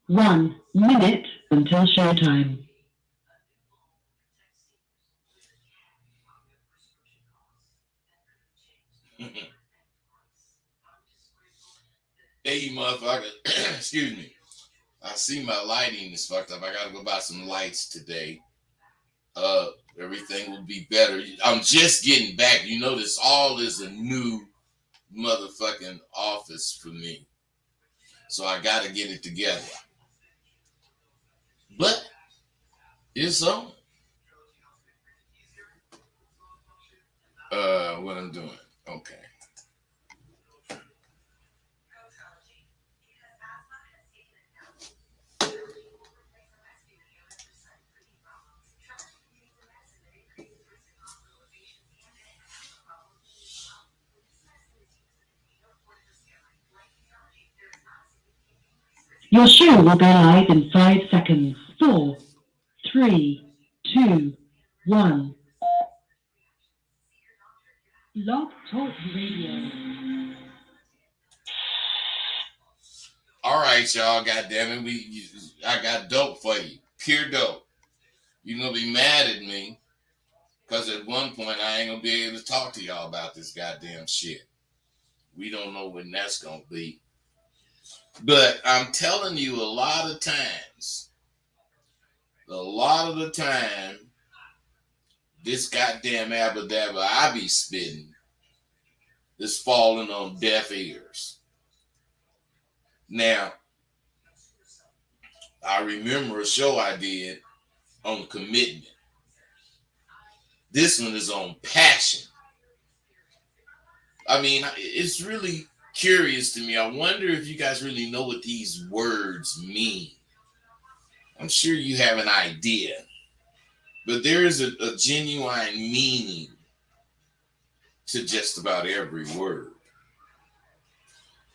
1 minute until showtime. Hey, you motherfucker. Excuse me. I see my lighting is fucked up. I gotta go buy some lights today. Uh, Everything will be better. I'm just getting back. You know, this all is a new motherfucking office for me. So I gotta get it together. But it's on. What I'm doing. Okay. Your show will go live in 5 seconds. 4, 3, 2, 1. Blog Talk Radio. All right, y'all. God damn it. I got dope for you. Pure dope. You're gonna be mad at me because at one point I ain't gonna be able to talk to y'all about this goddamn shit. We don't know when that's gonna be. But I'm telling you, a lot of the time, this goddamn abadabba I be spitting is falling on deaf ears. Now, I remember a show I did on commitment. This one is on passion. I mean, it's really curious to me. I wonder if you guys really know what these words mean. I'm sure you have an idea, but there is a genuine meaning to just about every word.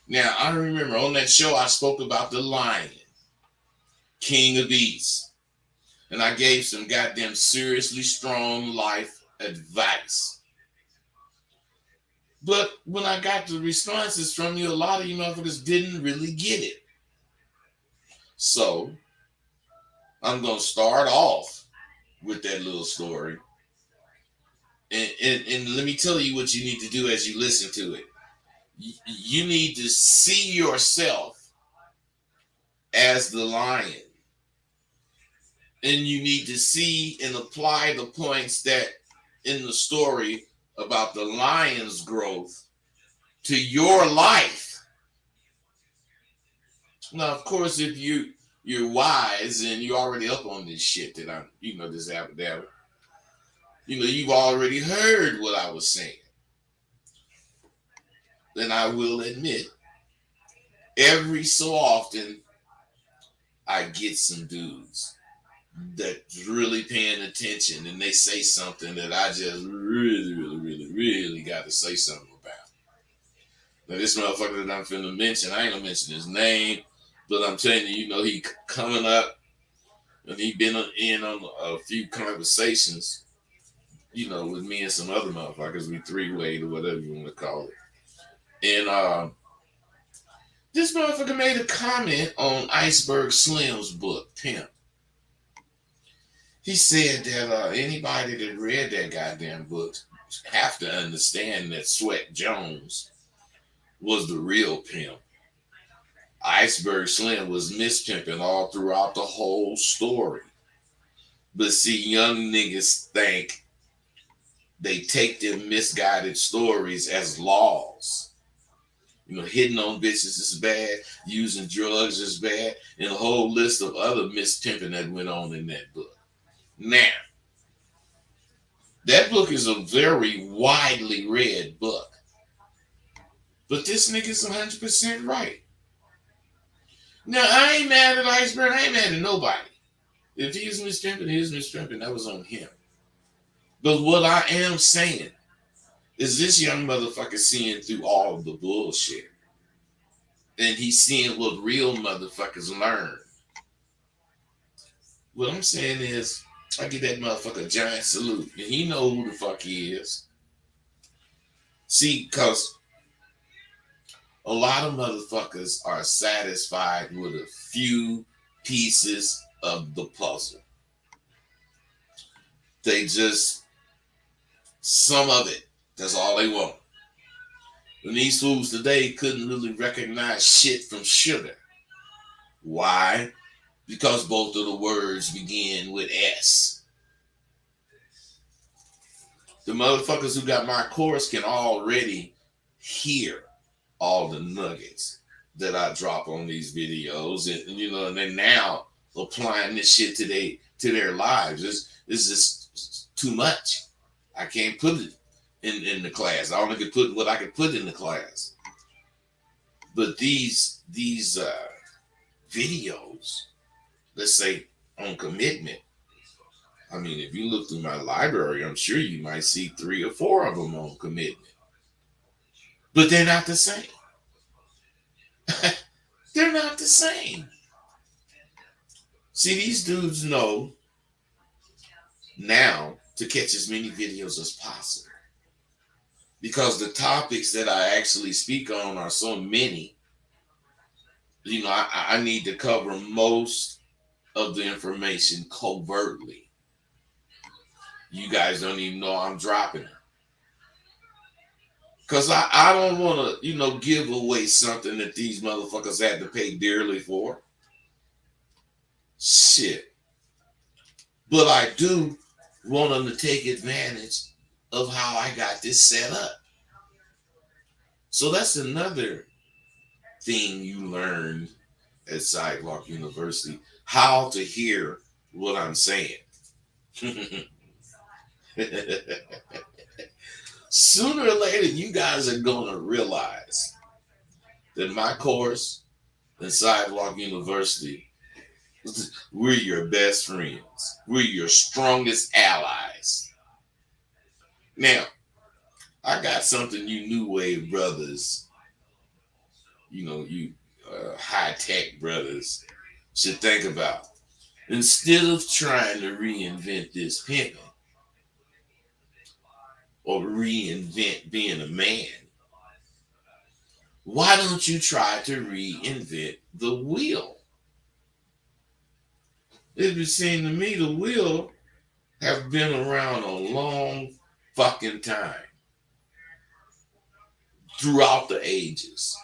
Now, I remember on that show I spoke about the lion, king of beasts, and I gave some goddamn seriously strong life advice. But when I got the responses from you, a lot of you motherfuckers didn't really get it. So I'm gonna start off with that little story. And let me tell you what you need to do as you listen to it. You need to see yourself as the lion. And you need to see and apply the points that in the story about the lion's growth to your life. Now, of course, if you're wise and you're already up on this shit that I'm, this abracadabra, you've already heard what I was saying. Then I will admit, every so often, I get some dudes that's really paying attention and they say something that I just really, really, really, really got to say something about. Now, this motherfucker that I'm finna mention, I ain't gonna mention his name, but I'm telling you, he coming up and he been in on a few conversations, with me and some other motherfuckers. We three-wayed or whatever you want to call it. And this motherfucker made a comment on Iceberg Slim's book, Pimp. He said that anybody that read that goddamn book have to understand that Sweat Jones was the real pimp. Iceberg Slim was mispimping all throughout the whole story. But see, young niggas think they take them misguided stories as laws. Hitting on bitches is bad, using drugs is bad, and a whole list of other mispimping that went on in that book. Now, that book is a very widely read book. But this nigga's 100% right. Now, I ain't mad at Iceberg. I ain't mad at nobody. If he's mispimping, he's mispimping. That was on him. But what I am saying is this young motherfucker seeing through all of the bullshit. And he's seeing what real motherfuckers learn. What I'm saying is, I give that motherfucker a giant salute. And he know who the fuck he is. See, because a lot of motherfuckers are satisfied with a few pieces of the puzzle. They just, some of it, that's all they want. And these fools today couldn't really recognize shit from sugar. Why? Because both of the words begin with S. The motherfuckers who got my course can already hear all the nuggets that I drop on these videos, and they're now applying this shit to their lives. It's just too much. I can't put it in the class. I only can put what I can put in the class. But these videos, let's say on commitment, I mean, if you look through my library, I'm sure you might see 3 or 4 of them on commitment. But they're not the same. They're not the same. See, these dudes know now to catch as many videos as possible. Because the topics that I actually speak on are so many, I need to cover most of the information covertly. You guys don't even know I'm dropping it. Because I don't want to, give away something that these motherfuckers had to pay dearly for. Shit. But I do want them to take advantage of how I got this set up. So that's another thing you learned at Sidewalk University, how to hear what I'm saying. Sooner or later, you guys are going to realize that my course at Sidewalk University, we're your best friends. We're your strongest allies. Now, I got something you New Wave brothers, you high-tech brothers should think about. Instead of trying to reinvent this pimping or reinvent being a man, why don't you try to reinvent the wheel? It would seem to me the wheel have been around a long fucking time. Throughout the ages.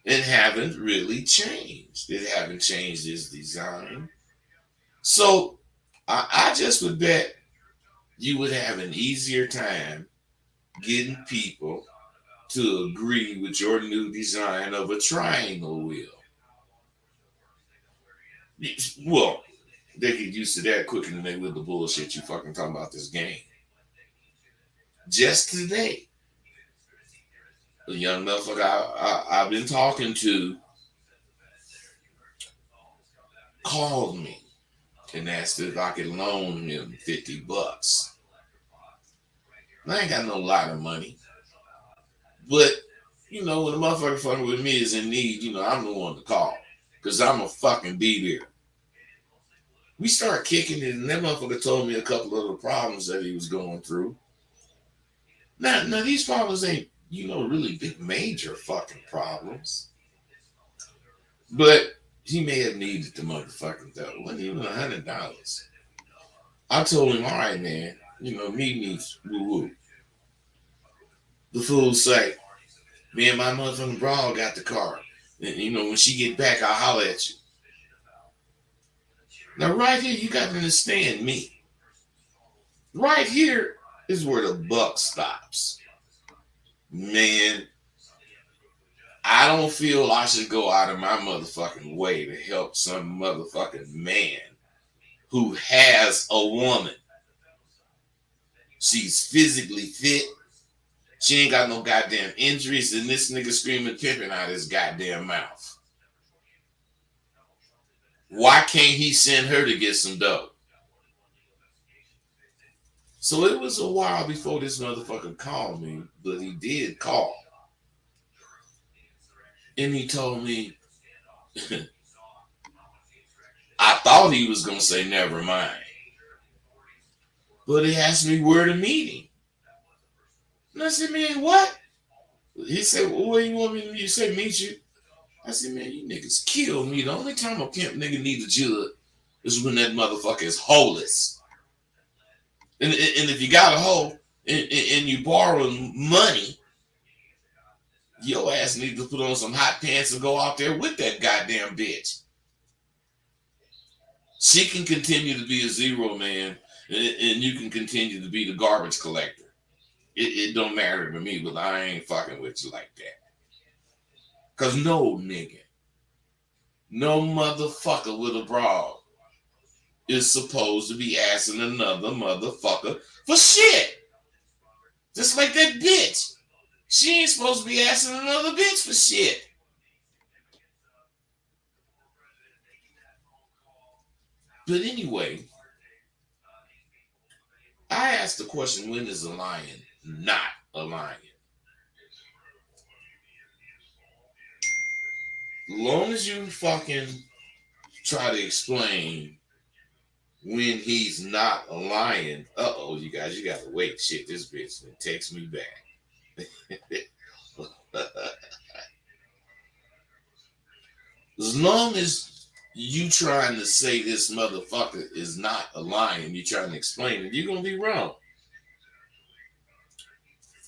It haven't really changed. It haven't changed its design. So I just would bet you would have an easier time getting people to agree with your new design of a triangle wheel. Well, they get used to that quicker than they would the bullshit you fucking talking about this game. Just today, the young motherfucker I've been talking to called me and asked if I could loan him $50. I ain't got no lot of money. But, when a motherfucker fucking with me is in need, I'm the one to call. Because I'm a fucking be there. We started kicking it, and that motherfucker told me a couple of the problems that he was going through. Now these problems ain't, really big major fucking problems. But he may have needed the motherfucking dough. It wasn't even $100. I told him, all right, man, meet me woo-woo. The fool say, me and my motherfucking bra got the car. And, when she get back, I'll holler at you. Now, right here, you got to understand me. Right here is where the buck stops. Man, I don't feel I should go out of my motherfucking way to help some motherfucking man who has a woman. She's physically fit. She ain't got no goddamn injuries, and this nigga screaming pimping out his goddamn mouth. Why can't he send her to get some dough? So it was a while before this motherfucker called me, but he did call. And he told me, I thought he was going to say never mind. But he asked me where to meet him. And I said, man, what? He said, well, where you want me to meet you? Say, meet you? I said, man, you niggas kill me. The only time a pimp nigga need a judge is when that motherfucker is holeless. And if you got a hoe and you borrowing money, your ass need to put on some hot pants and go out there with that goddamn bitch. She can continue to be a zero man, and you can continue to be the garbage collector. It don't matter to me, but I ain't fucking with you like that. Cause no nigga, no motherfucker with a broad is supposed to be asking another motherfucker for shit. Just like that bitch. She ain't supposed to be asking another bitch for shit. But anyway, I asked the question, when is a lion not a lion? Long as you fucking try to explain when he's not a lion, you guys, you gotta wait. Shit, this bitch text me back. As long as you trying to say this motherfucker is not a lion, you trying to explain it, you're gonna be wrong.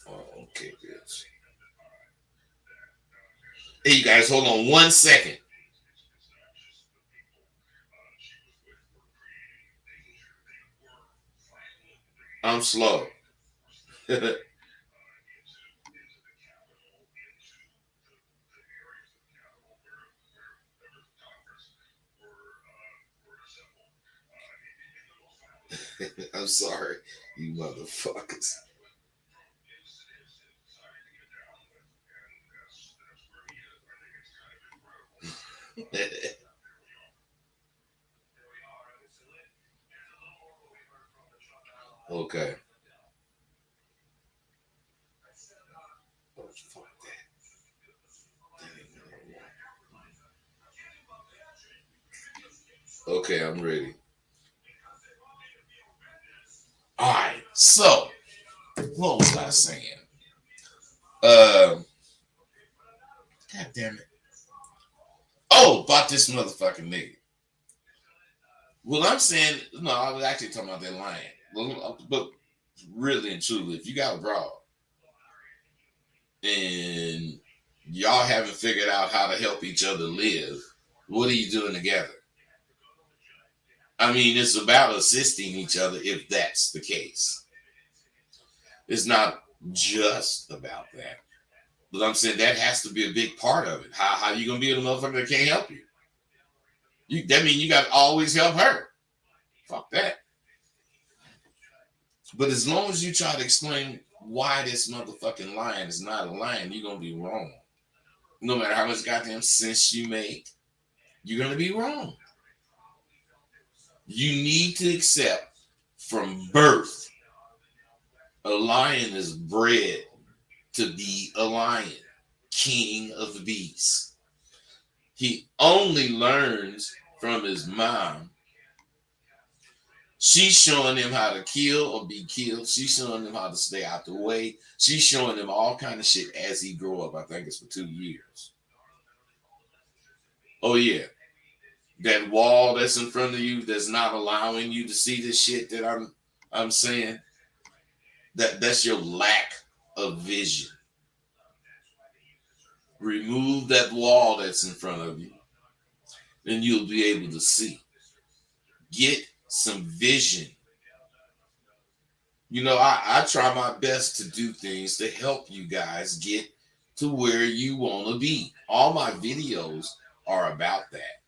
Oh, okay, bitch. Hey, you guys, hold on 1 second. I'm slow. I'm sorry, you motherfuckers. Okay. Oh, fuck that. Okay, I'm ready. All right. So, what was I saying? God damn it. Oh, about this motherfucking nigga. Well, I'm saying, no, I was actually talking about that lion. But really and truly, if you got a broad and y'all haven't figured out how to help each other live, what are you doing together? I mean, it's about assisting each other if that's the case. It's not just about that. But I'm saying that has to be a big part of it. How you gonna be a motherfucker that can't help you? That means you gotta always help her. Fuck that. But as long as you try to explain why this motherfucking lion is not a lion, you're gonna be wrong. No matter how much goddamn sense you make, you're gonna be wrong. You need to accept from birth, a lion is bred to be a lion, king of the beasts. He only learns from his mom. She's showing him how to kill or be killed. She's showing him how to stay out the way. She's showing him all kind of shit as he grow up. I think it's for 2 years. Oh yeah, that wall that's in front of you that's not allowing you to see the shit that I'm saying. That's your lack of vision. Remove that wall that's in front of you, then you'll be able to see. Get some vision. You know, I try my best to do things to help you guys get to where you want to be. All my videos are about that.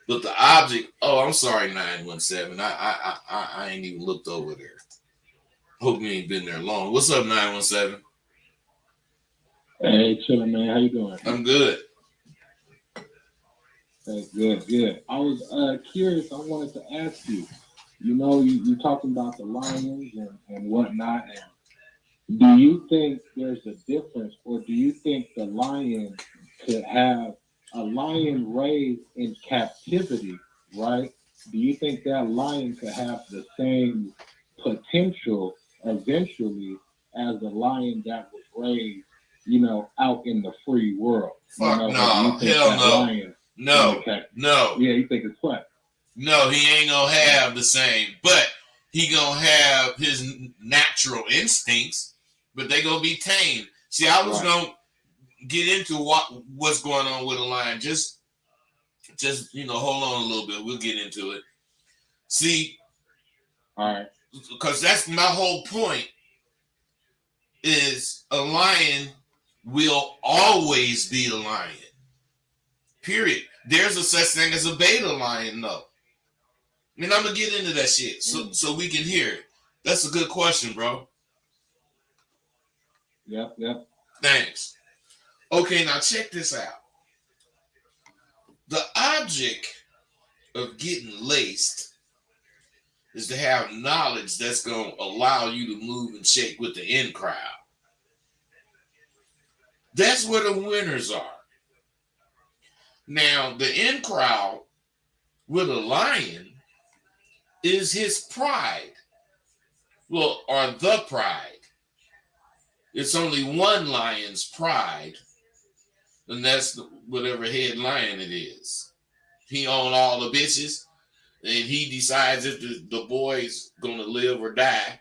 But the object, oh, I'm sorry, 917. I ain't even looked over there. Hope you ain't been there long. What's up, 917? Hey, chilling, man. How you doing? I'm good. Hey, good. I was curious. I wanted to ask you. You know, you talking about the lions and whatnot. And do you think there's a difference, or do you think the lion could have a lion raised in captivity, right? Do you think that lion could have the same potential eventually as the lion that was raised out in the free world? Fuck Or do no. you think Hell that no. lion No. okay. No. Yeah, you think it's what? No, he ain't gonna have the same, but he gonna have his natural instincts, but they gonna be tamed. See, I was gonna get into what's going on with a lion. Just hold on a little bit. We'll get into it. See, all right, because that's my whole point. Is a lion will always be a lion. Period. There's a such thing as a beta lion, though. And I'm gonna get into that shit so we can hear it. That's a good question, bro. Yep. Thanks. Okay, now check this out. The object of getting laced is to have knowledge that's gonna allow you to move and shake with the in crowd. That's where the winners are. Now, the in crowd with a lion is his pride. Well, or the pride. It's only one lion's pride, and that's whatever head lion it is. He own all the bitches, and he decides if the boy's gonna live or die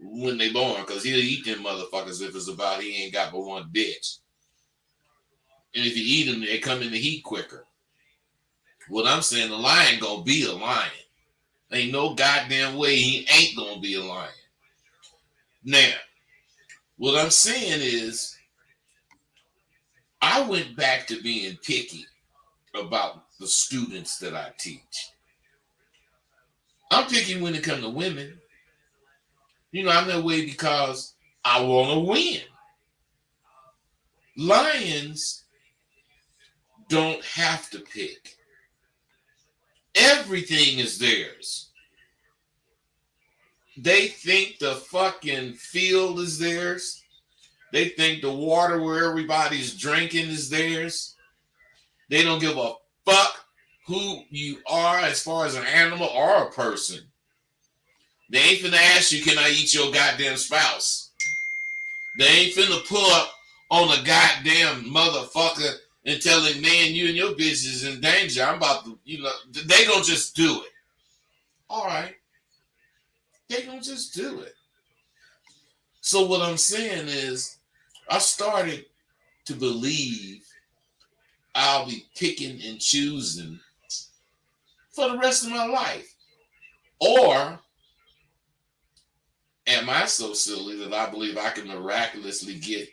when they born, because he'll eat them motherfuckers if it's about he ain't got but one bitch. And if you eat them, they come in the heat quicker. What I'm saying, the lion gonna be a lion. Ain't no goddamn way he ain't gonna be a lion. Now, what I'm saying is, I went back to being picky about the students that I teach. I'm picky when it comes to women. I'm that way because I want to win. Lions don't have to pick. Everything is theirs. They think the fucking field is theirs. They think the water where everybody's drinking is theirs. They don't give a fuck who you are as far as an animal or a person. They ain't finna ask you, can I eat your goddamn spouse? They ain't finna pull up on a goddamn motherfucker and tell him, man, you and your bitch is in danger. I'm about to, they gonna just do it. All right. They gonna just do it. So what I'm saying is, I started to believe I'll be picking and choosing for the rest of my life. Or am I so silly that I believe I can miraculously get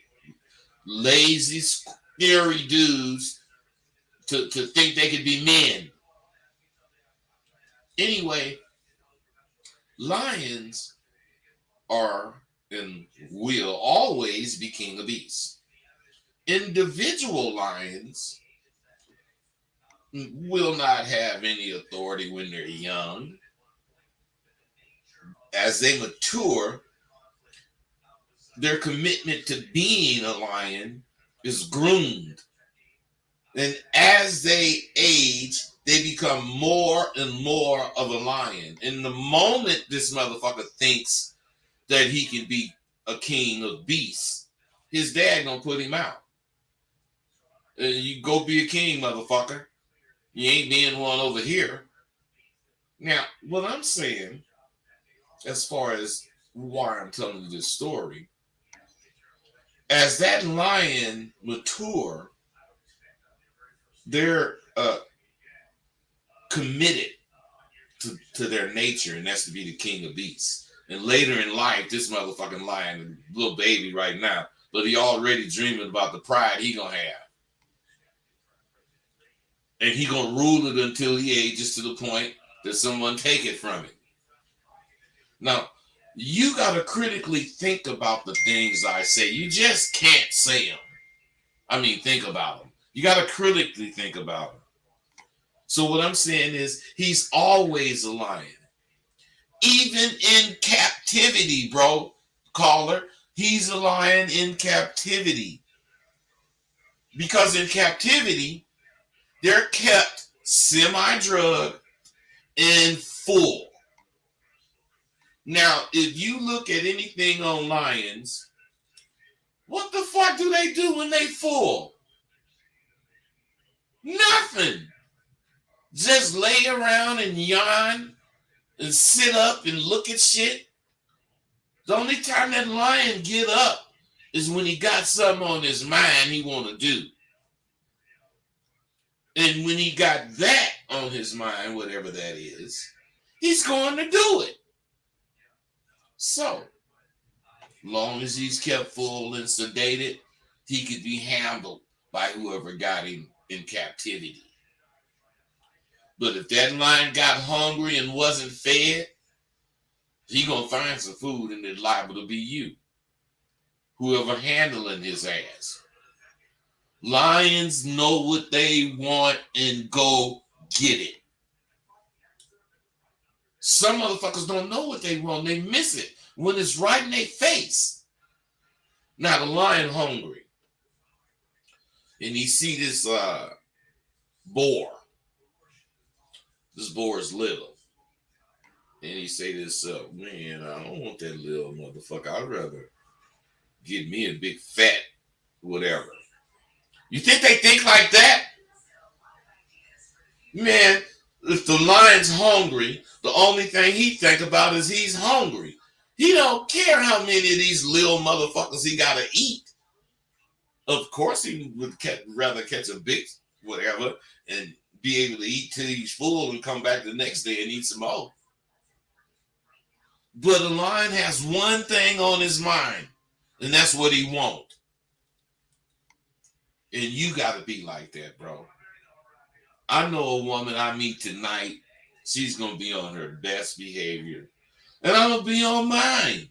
lazy, scary dudes to think they could be men? Anyway, lions are and will always be king of beasts. Individual lions will not have any authority when they're young. As they mature, their commitment to being a lion is groomed. And as they age, they become more and more of a lion. And the moment this motherfucker thinks that he can be a king of beasts, his dad gonna put him out. You go be a king, motherfucker. You ain't being one over here. Now, what I'm saying, as far as why I'm telling you this story, as that lion mature, they're committed to their nature, and that's to be the king of beasts. And later in life, this motherfucking lion, a little baby right now, but he already dreaming about the pride he gonna have. And he gonna rule it until he ages to the point that someone take it from him. Now, you gotta critically think about the things I say. You just can't say them. I mean, think about them. You gotta critically think about them. So what I'm saying is, he's always a lion. Even in captivity, bro, caller, he's a lion in captivity. Because in captivity, they're kept semi-drugged and full. Now, if you look at anything on lions, What the fuck do they do when they full? Nothing. Just lay around and yawn and sit up and look at shit. The only time that lion get up is when he got something on his mind he want to do. And when he got that on his mind, whatever that is, he's going to do it. So, long as he's kept full and sedated, he could be handled by whoever got him in captivity. But if that lion got hungry and wasn't fed, he gonna find some food and it's liable to be you. Whoever handling his ass. Lions know what they want and go get it. Some motherfuckers don't know what they want. They miss it when it's right in their face. Now the lion hungry. And he see this boar. This boar is little. And he say this, man, I don't want that little motherfucker. I'd rather get me a big fat whatever. You think they think like that? Man, if the lion's hungry, the only thing he think about is he's hungry. He don't care how many of these little motherfuckers he got to eat. Of course, he would rather catch a big whatever and be able to eat till he's full and come back the next day and eat some more. But a lion has one thing on his mind, and that's what he wants. And you got to be like that, bro. I know a woman I meet tonight. She's going to be on her best behavior. And I'm going to be on mine.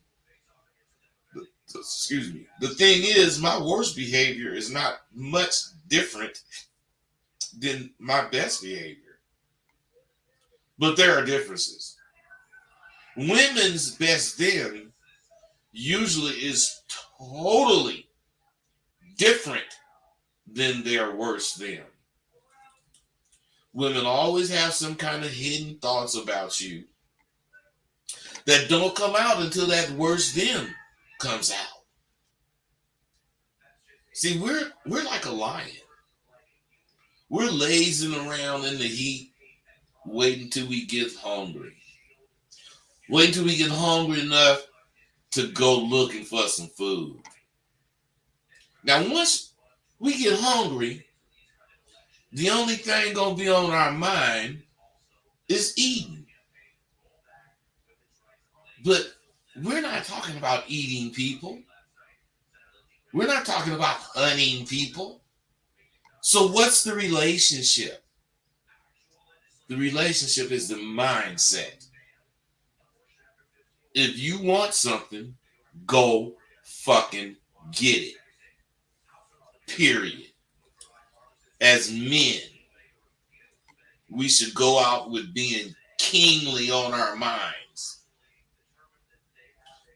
Excuse me. The thing is, my worst behavior is not much different than my best behavior. But there are differences. Women's best then usually is totally different than their worst then. Women always have some kind of hidden thoughts about you that don't come out until that worst them comes out. See, we're like a lion. We're lazing around in the heat, waiting till we get hungry. Waiting till we get hungry enough to go looking for some food. Now, once we get hungry, the only thing gonna be on our mind is eating. But we're not talking about eating people. We're not talking about hunting people. So what's the relationship? The relationship is the mindset. If you want something, go fucking get it. Period. As men, we should go out with being kingly on our minds.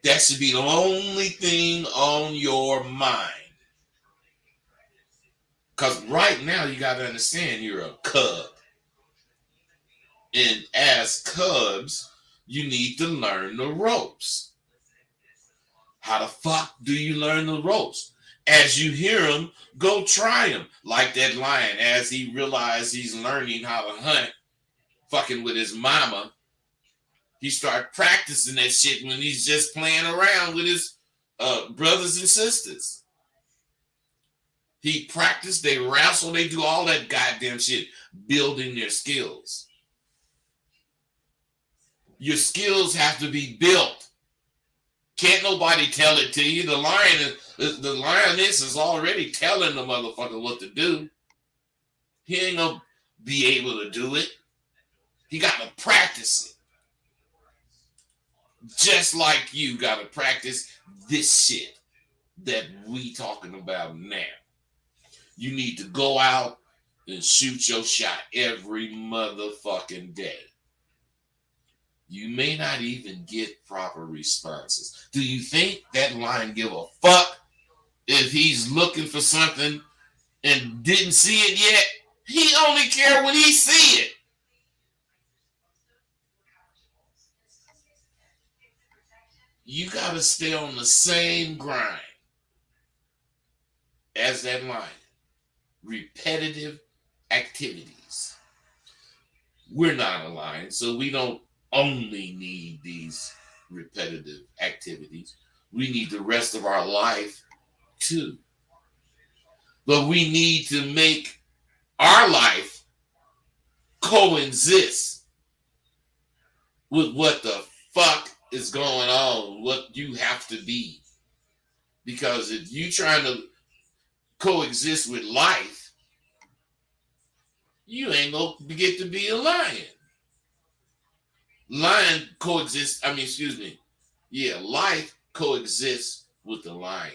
That should be the only thing on your mind. Because right now, you got to understand you're a cub. And as cubs, you need to learn the ropes. How the fuck do you learn the ropes? As you hear him, go try him. Like that lion, as he realized he's learning how to hunt, fucking with his mama, he started practicing that shit when he's just playing around with his brothers and sisters. He practiced, they wrestle, they do all that goddamn shit, building their skills. Your skills have to be built. Can't nobody tell it to you. The lioness is already telling the motherfucker what to do. He ain't gonna be able to do it. He gotta practice it. Just like you gotta practice this shit that we talking about now. You need to go out and shoot your shot every motherfucking day. You may not even get proper responses. Do you think that lion give a fuck if he's looking for something and didn't see it yet? He only care when he see it. You gotta stay on the same grind. as that lion. Repetitive activities. We're not a lion, so we don't only need these repetitive activities. We need the rest of our life too. But we need to make our life coexist with what the fuck is going on, what you have to be. Because if you trying to coexist with life, you ain't gonna get to be a lion. Life coexists with the lion.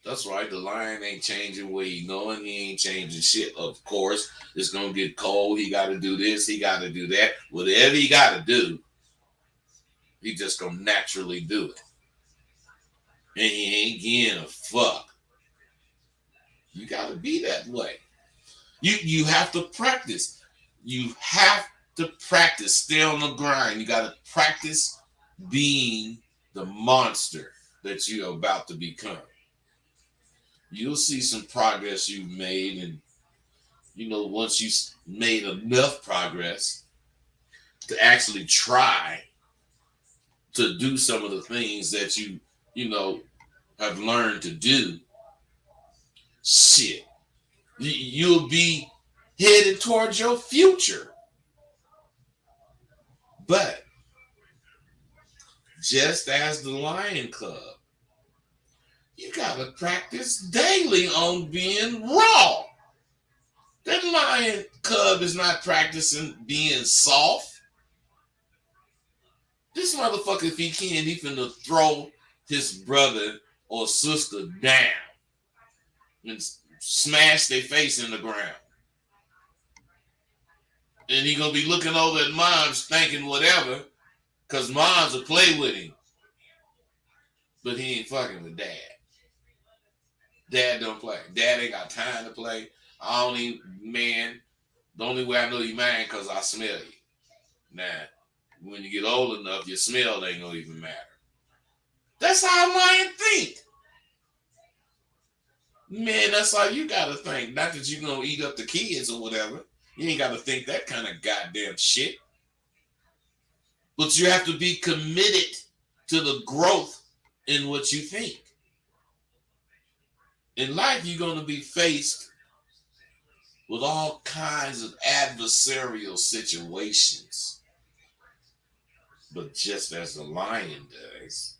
That's right, the lion ain't changing where he going, he ain't changing shit. Of course, it's gonna get cold, he gotta do this, he gotta do that. Whatever he gotta do, he just gonna naturally do it. And he ain't getting a fuck. You gotta be that way. You have to practice. You have to practice. Stay on the grind. You gotta practice being the monster that you're about to become. You'll see some progress you've made, and once you made enough progress to actually try to do some of the things that you have learned to do, shit, you'll be headed towards your future. But just as the Lion Cub, you gotta practice daily on being raw. That Lion Cub is not practicing being soft. This motherfucker, if he can, he finna throw his brother or sister down and smash their face in the ground. And he gonna be looking over at moms thinking whatever, cause moms will play with him. But he ain't fucking with dad. Dad don't play. Dad ain't got time to play. The only way I know you man cause I smell you. Now, when you get old enough, your smell ain't gonna even matter. That's how a lion think. Man, that's how you gotta think. Not that you're gonna eat up the kids or whatever. You ain't gotta think that kind of goddamn shit. But you have to be committed to the growth in what you think. In life, you're gonna be faced with all kinds of adversarial situations. But just as the lion does,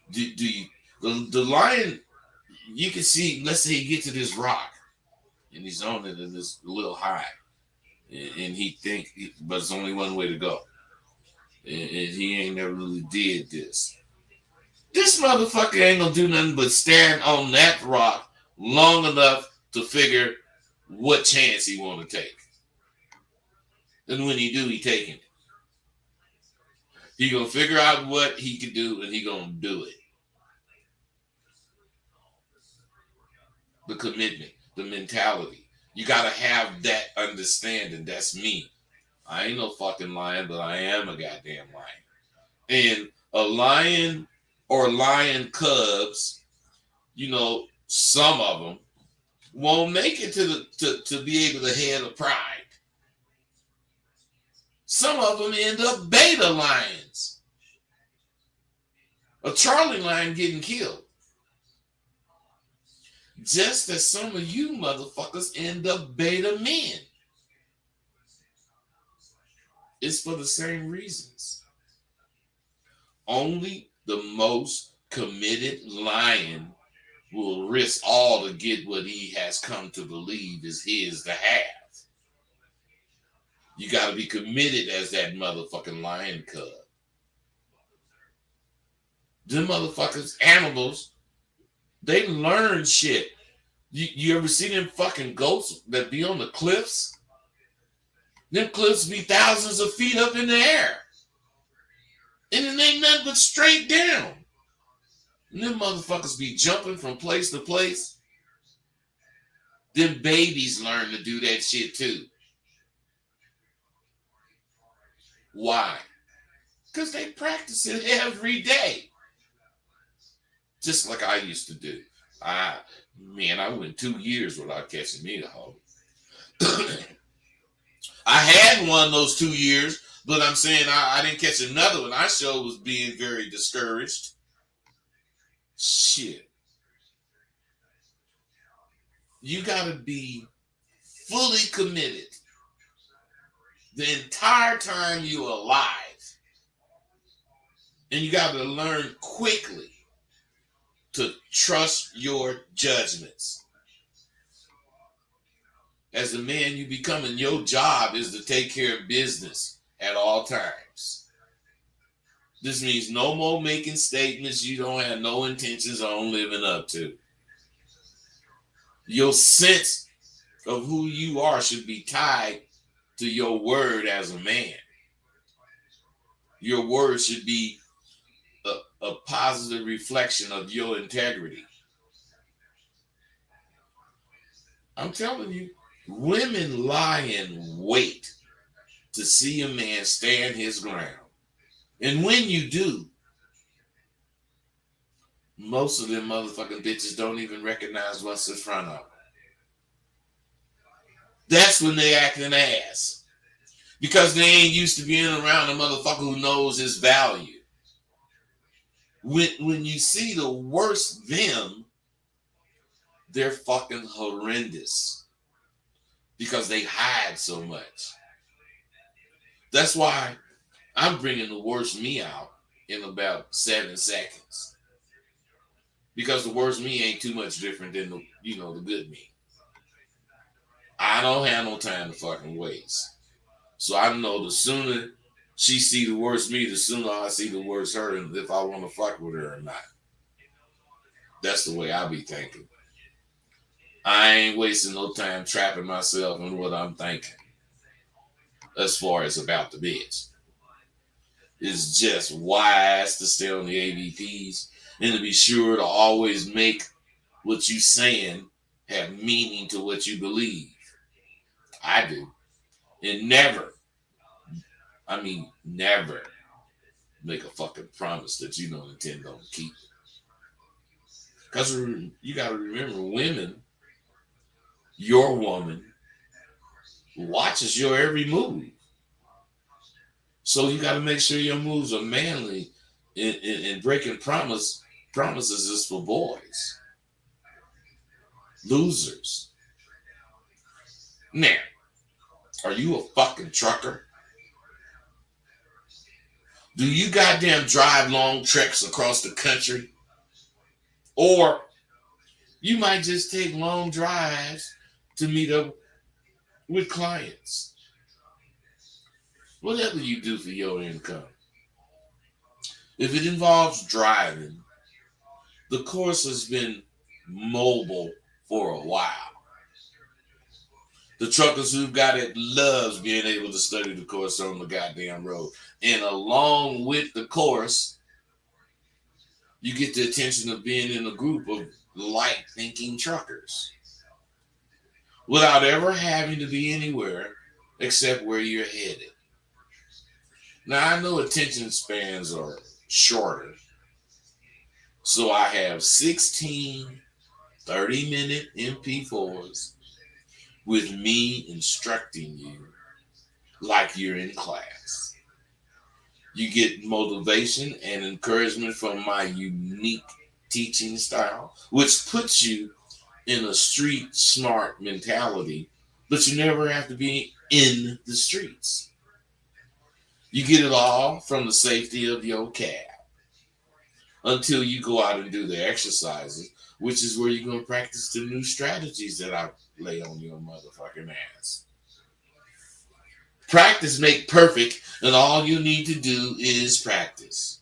the lion, you can see, let's say he gets to this rock and he's on it and it's a little high. And he think, but it's only one way to go. And he ain't never really did this. This motherfucker ain't gonna do nothing but stand on that rock long enough to figure what chance he want to take. And when he do, he taking it. He gonna figure out what he can do and he gonna do it. The commitment, the mentality. You gotta have that understanding. That's me. I ain't no fucking lion, but I am a goddamn lion. And a lion or lion cubs, some of them won't make it to be able to head a pride. Some of them end up beta lions. A Charlie lion getting killed. Just as some of you motherfuckers end up beta men. It's for the same reasons. Only the most committed lion will risk all to get what he has come to believe is his to have. You got to be committed as that motherfucking lion cub. Them motherfuckers, animals, they learn shit. You ever see them fucking goats that be on the cliffs? Them cliffs be thousands of feet up in the air. And it ain't nothing but straight down. And them motherfuckers be jumping from place to place. Them babies learn to do that shit too. Why? Because they practice it every day. just like I used to do. I went 2 years without catching me a hoe. I had one those 2 years, but I'm saying I didn't catch another one. I sure was being very discouraged. Shit. You got to be fully committed the entire time you're alive. And you got to learn quickly to trust your judgments. As a man, you becoming, your job is to take care of business at all times. This means no more making statements you don't have no intentions on living up to. Your sense of who you are should be tied to your word as a man. Your word should be a positive reflection of your integrity. I'm telling you, women lie in wait to see a man stand his ground. And when you do, most of them motherfucking bitches don't even recognize what's in front of them. That's when they act an ass. Because they ain't used to being around a motherfucker who knows his value. When you see the worst them, they're fucking horrendous. Because they hide so much. That's why I'm bringing the worst me out in about 7 seconds. Because the worst me ain't too much different than the good me. I don't have no time to fucking waste. So I know the sooner she see the worst me, the sooner I see the worst her, and if I want to fuck with her or not. That's the way I be thinking. I ain't wasting no time trapping myself in what I'm thinking. As far as about the bitch. It's just wise to stay on the ABPs and to be sure to always make what you saying have meaning to what you believe. I do. And never make a fucking promise that you don't intend on keeping. Because you got to remember, women, your woman, watches your every move. So you got to make sure your moves are manly, and breaking promises is for boys. Losers. Now, are you a fucking trucker? Do you goddamn drive long treks across the country? Or you might just take long drives to meet up with clients. Whatever you do for your income. If it involves driving, the course has been mobile for a while. The truckers who've got it loves being able to study the course on the goddamn road. And along with the course, you get the attention of being in a group of like-thinking truckers without ever having to be anywhere except where you're headed. Now, I know attention spans are shorter, so I have 16 30-minute MP4s with me instructing you like you're in class. You get motivation and encouragement from my unique teaching style, which puts you in a street smart mentality, but you never have to be in the streets. You get it all from the safety of your cab until you go out and do the exercises, which is where you're going to practice the new strategies that I lay on your motherfucking ass. Practice make perfect, and all you need to do is practice.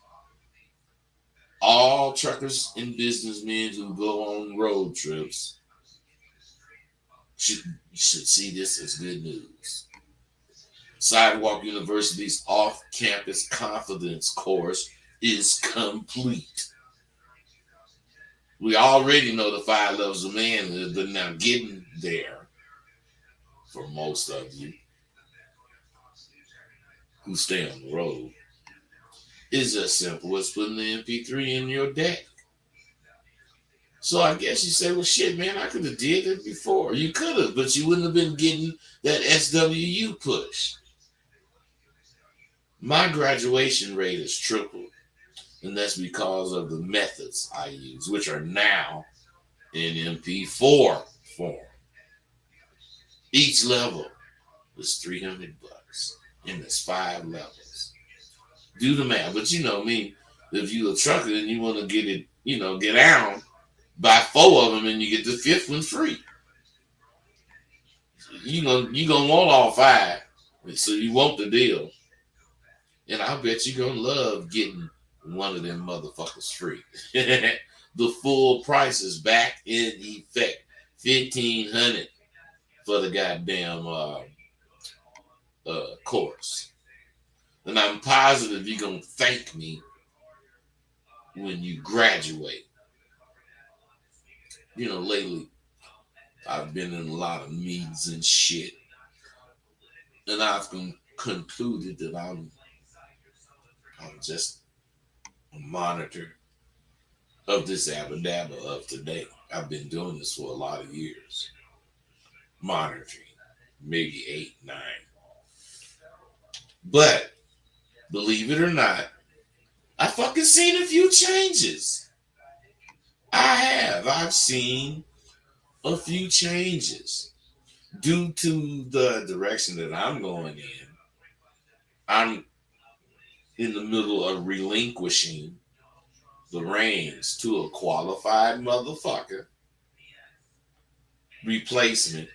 All truckers and businessmen who go on road trips should see this as good news. Sidewalk University's off-campus confidence course is complete. We already know the 5 levels of manhood, but now getting there, for most of you who stay on the road, is as simple as putting the MP3 in your deck. So I guess you say, well, shit, man, I could have did it before. You could have, but you wouldn't have been getting that SWU push. My graduation rate has tripled, and that's because of the methods I use, which are now in MP4 form. Each level is $300, and there's 5 levels. Do the math, but you know me. If you a trucker and you want to get it, get down, buy 4 of them, and you get the 5th one free. You gonna want all 5, so you want the deal. And I bet you're gonna love getting one of them motherfuckers free. The full price is back in effect. $1,500 for the goddamn course. And I'm positive you're gonna thank me when you graduate. Lately I've been in a lot of meetings and shit, and I've concluded that I'm just a monitor of this abadabba of today. I've been doing this for a lot of years. Monitoring, maybe 8, 9. But believe it or not, I fucking seen a few changes. I've seen a few changes due to the direction that I'm going in. I'm in the middle of relinquishing the reins to a qualified motherfucker replacement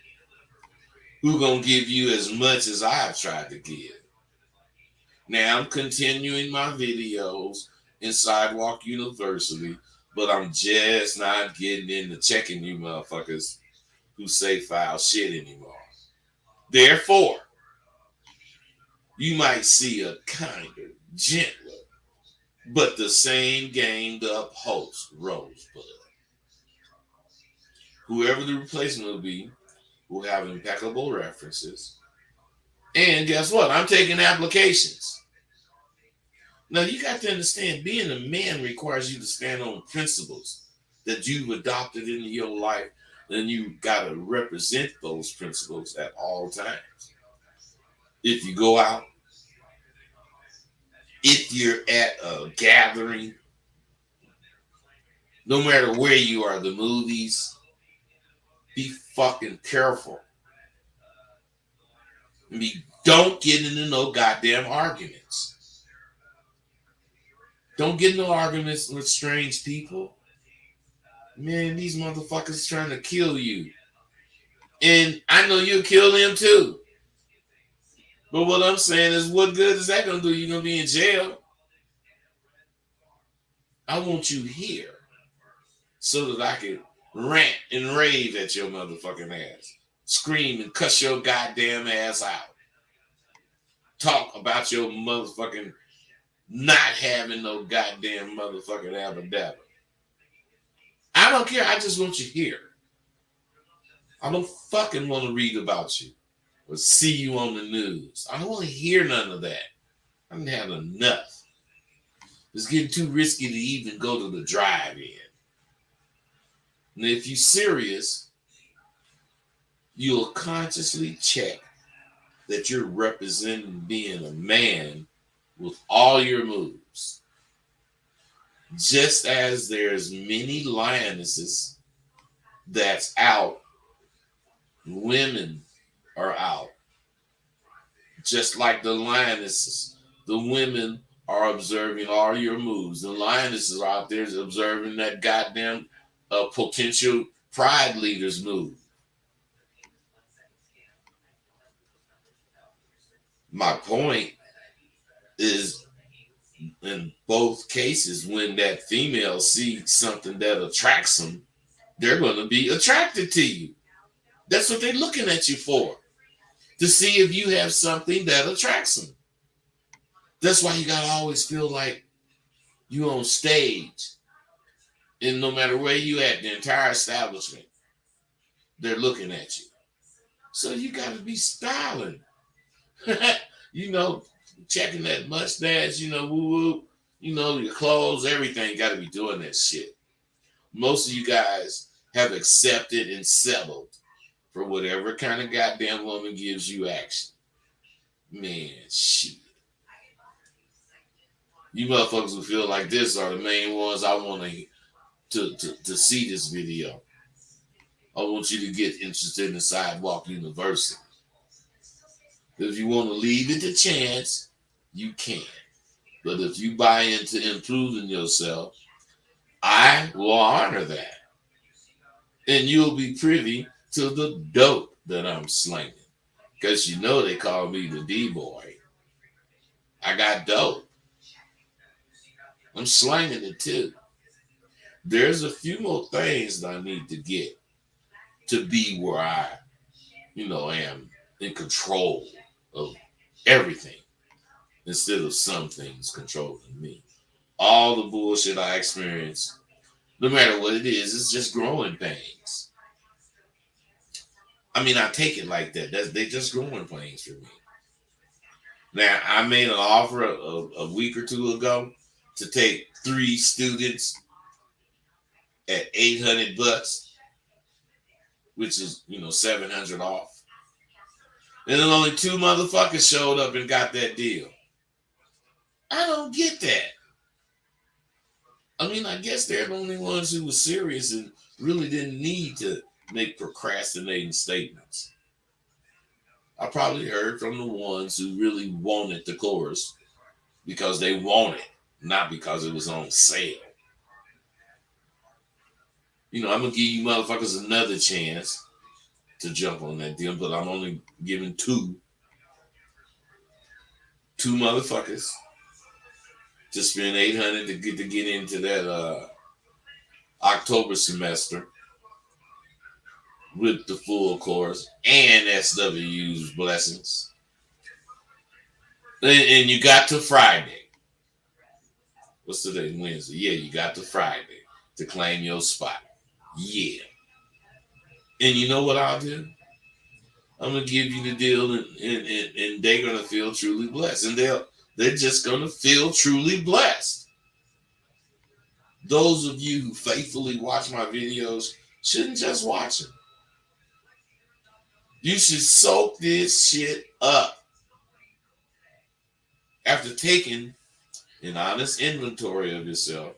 who gonna give you as much as I've tried to give. Now I'm continuing my videos in Sidewalk University, but I'm just not getting into checking you motherfuckers who say foul shit anymore. Therefore, you might see a kinder, gentler, but the same gamed up host, Rosebud. Whoever the replacement will be, will have impeccable references. And guess what? I'm taking applications. Now, you got to understand, being a man requires you to stand on principles that you've adopted into your life, and you got to represent those principles at all times. If you go out, if you're at a gathering, no matter where you are, the movies, be fucking careful. Don't get into no goddamn arguments. Don't get no arguments with strange people. Man, these motherfuckers trying to kill you. And I know you'll kill them too. But what I'm saying is, what good is that going to do? You're going to be in jail. I want you here so that I can rant and rave at your motherfucking ass. Scream and cuss your goddamn ass out. Talk about your motherfucking not having no goddamn motherfucking abadabba. I don't care. I just want you here. I don't fucking want to read about you or see you on the news. I don't want to hear none of that. I done had enough. It's getting too risky to even go to the drive-in. And if you're serious, you'll consciously check that you're representing being a man with all your moves. Just as there's many lionesses that's out, women are out. Just like the lionesses, the women are observing all your moves. The lionesses are out there observing that goddamn potential pride leader's move. My point is, in both cases, when that female sees something that attracts them, they're going to be attracted to you. That's what they're looking at you for, to see if you have something that attracts them. That's why you got to always feel like you on stage. And no matter where you at, the entire establishment, they're looking at you. So you got to be styling. Checking that mustache, woo-woo, your clothes, everything. You got to be doing that shit. Most of you guys have accepted and settled for whatever kind of goddamn woman gives you action. Man, shit. You motherfuckers who feel like this are the main ones I want to see this video. I want you to get interested in Sidewalk University. If you want to leave it to chance, you can. But if you buy into improving yourself, I will honor that. And you'll be privy to the dope that I'm slinging. Because you know they call me the D-boy. I got dope. I'm slinging it too. There's a few more things that I need to get to be where I, am in control of everything instead of some things controlling me. All the bullshit I experience, no matter what it is, it's just growing pains. I mean, I take it like that. They just growing pains for me. Now, I made an offer a week or two ago to take 3 students at $800, which is, $700 off. And then only 2 motherfuckers showed up and got that deal. I don't get that. I mean, I guess they're the only ones who were serious and really didn't need to make procrastinating statements. I probably heard from the ones who really wanted the course because they wanted, not because it was on sale. I'm going to give you motherfuckers another chance to jump on that deal, but I'm only giving 2 motherfuckers to spend $800 to get into that October semester with the full course and SWU's blessings. And you got to Friday. What's today? Wednesday. Yeah, you got to Friday to claim your spot. Yeah. And you know what I'll do? I'm going to give you the deal and they're going to feel truly blessed. And they're just going to feel truly blessed. Those of you who faithfully watch my videos shouldn't just watch them. You should soak this shit up. After taking an honest inventory of yourself,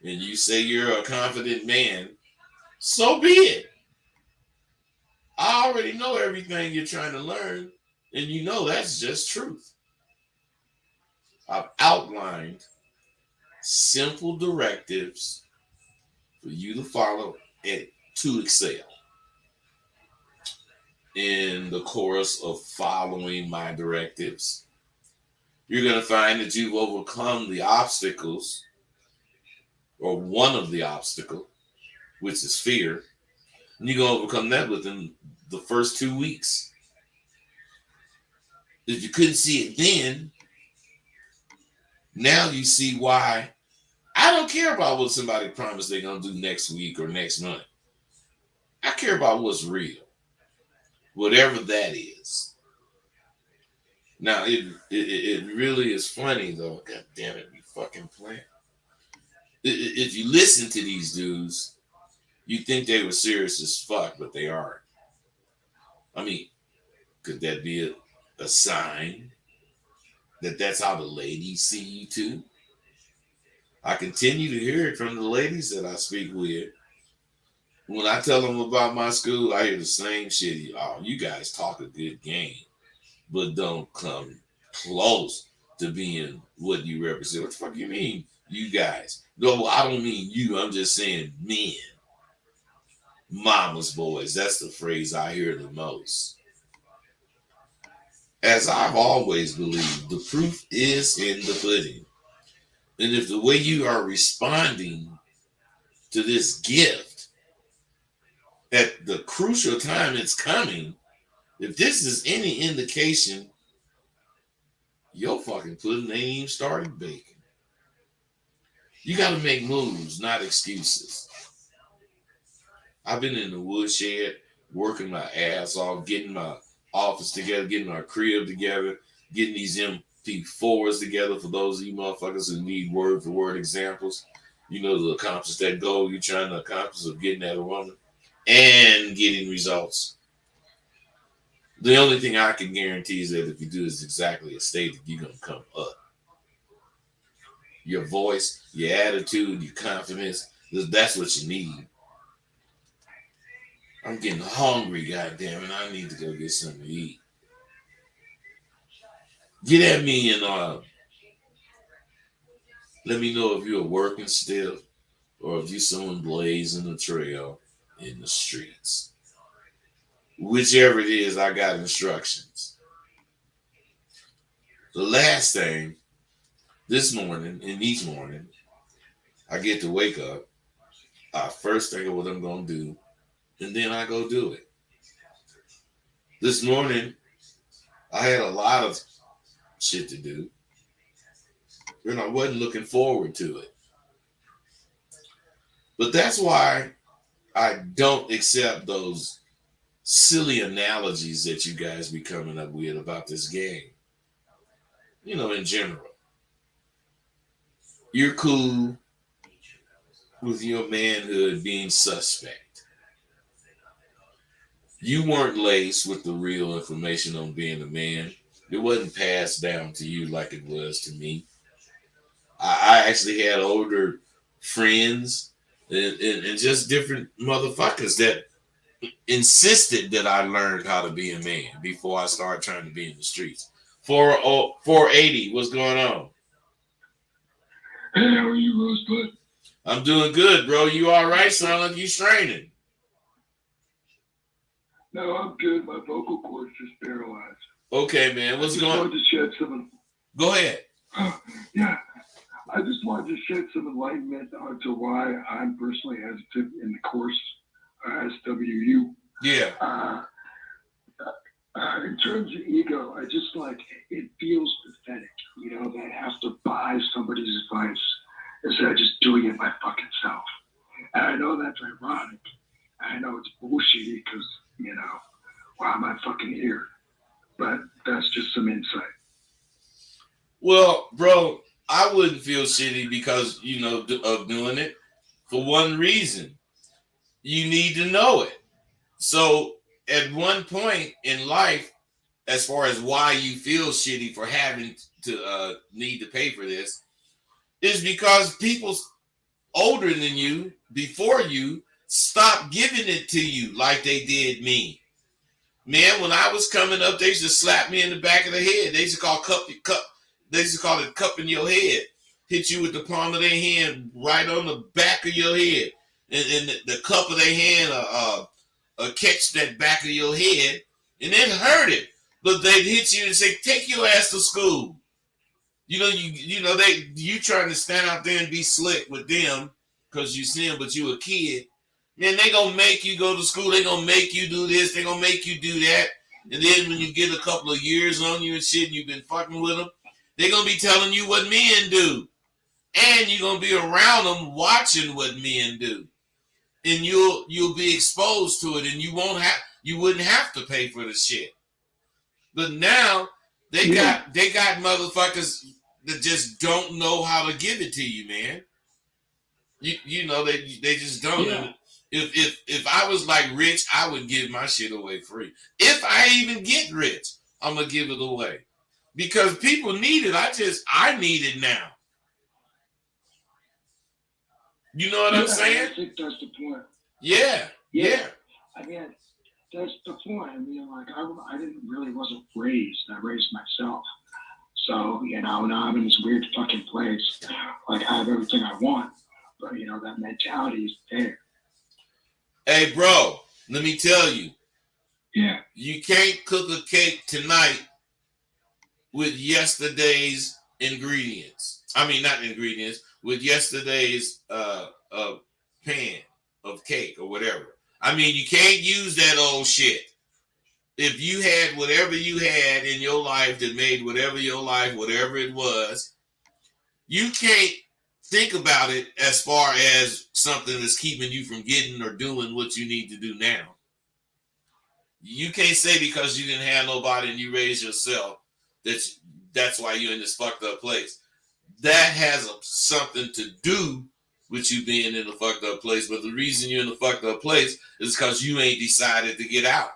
and you say you're a confident man, so be it. I already know everything you're trying to learn, and that's just truth. I've outlined simple directives for you to follow and to excel in the course of following my directives. You're going to find that you've overcome the obstacles, or one of the obstacles, which is fear. And you're going to overcome that within the first 2 weeks. If you couldn't see it then, now you see why I don't care about what somebody promised they're going to do next week or next month. I care about what's real, whatever that is. Now, it really is funny, though. God damn it, you fucking playing. If you listen to these dudes, you think they were serious as fuck, but they aren't. I mean, could that be a sign that that's how the ladies see you too? I continue to hear it from the ladies that I speak with. When I tell them about my school, I hear the same shit. Oh, you guys talk a good game, but don't come close to being what you represent. What the fuck you mean, you guys? No, I don't mean you. I'm just saying men. Mama's boys. That's the phrase I hear the most. As I've always believed, the proof is in the pudding. And if the way you are responding to this gift at the crucial time it's coming, if this is any indication, your fucking pudding ain't even started baking. You got to make moves, not excuses. I've been in the woodshed, working my ass off, getting my office together, getting my crib together, getting these MP4s together for those of you motherfuckers who need word-for-word examples. to accomplish that goal you're trying to accomplish of getting at a woman and getting results. The only thing I can guarantee is that if you do is exactly as stated, you're going to come up. Your voice, your attitude, your confidence, that's what you need. I'm getting hungry, goddammit. I need to go get something to eat. Get at me and let me know if you're working still or if you're someone blazing a trail in the streets. Whichever it is, I got instructions. The last thing, this morning and each morning, I get to wake up. I first think of what I'm going to do, and then I go do it. This morning, I had a lot of shit to do, and I wasn't looking forward to it. But that's why I don't accept those silly analogies that you guys be coming up with about this game. In general. You're cool with your manhood being suspect. You weren't laced with the real information on being a man. It wasn't passed down to you like it was to me. I actually had older friends and just different motherfuckers that insisted that I learned how to be a man before I started trying to be in the streets. 480, what's going on? Hey, how are you, Rosebud? I'm doing good, bro. You all right? Sound like you straining. No, I'm good. My vocal cords just paralyzed. Okay, man. What's going on? I just wanted to shed some. Go ahead. Yeah. I just wanted to shed some enlightenment onto why I'm personally hesitant in the course SWU. Yeah. In terms of ego, I just it feels pathetic, that I have to buy somebody's advice instead of just doing it my fucking self. And I know that's ironic. I know it's bullshitty because, why am I fucking here? But that's just some insight. Well, bro, I wouldn't feel shitty because, of doing it for one reason. You need to know it. So at one point in life, as far as why you feel shitty for having to need to pay for this, is because people older than you, before you, stopped giving it to you like they did me. Man, when I was coming up, they used to slap me in the back of the head. They used to call They used to call it cupping your head. Hit you with the palm of their hand right on the back of your head, and the cup of their hand catch that back of your head, and it hurt it. But they'd hit you and say, "Take your ass to school." You trying to stand out there and be slick with them because you see them, but you a kid. Man, they gonna make you go to school. They gonna make you do this. They gonna make you do that. And then when you get a couple of years on you and shit, and you've been fucking with them, they gonna be telling you what men do, and you're gonna be around them watching what men do, and you'll be exposed to it, and you wouldn't have to pay for the shit. But now they got motherfuckers that just don't know how to give it to you, man. They just don't. Yeah. If I was like rich, I would give my shit away free. If I even get rich, I'm gonna give it away because people need it. I need it now. You know what I'm saying? I think that's the point. Yeah. I mean, that's the point. I mean, I wasn't raised. I raised myself. So, now I'm in this weird fucking place. I have everything I want, but that mentality is there. Hey, bro, let me tell you. Yeah. You can't cook a cake tonight with yesterday's ingredients. I mean, not ingredients, with yesterday's pan of cake or whatever. I mean, you can't use that old shit. If you had whatever you had in your life that made whatever it was, you can't think about it as far as something that's keeping you from getting or doing what you need to do now. You can't say because you didn't have nobody and you raised yourself that's why you're in this fucked up place. That has something to do with you being in a fucked up place. But the reason you're in a fucked up place is because you ain't decided to get out.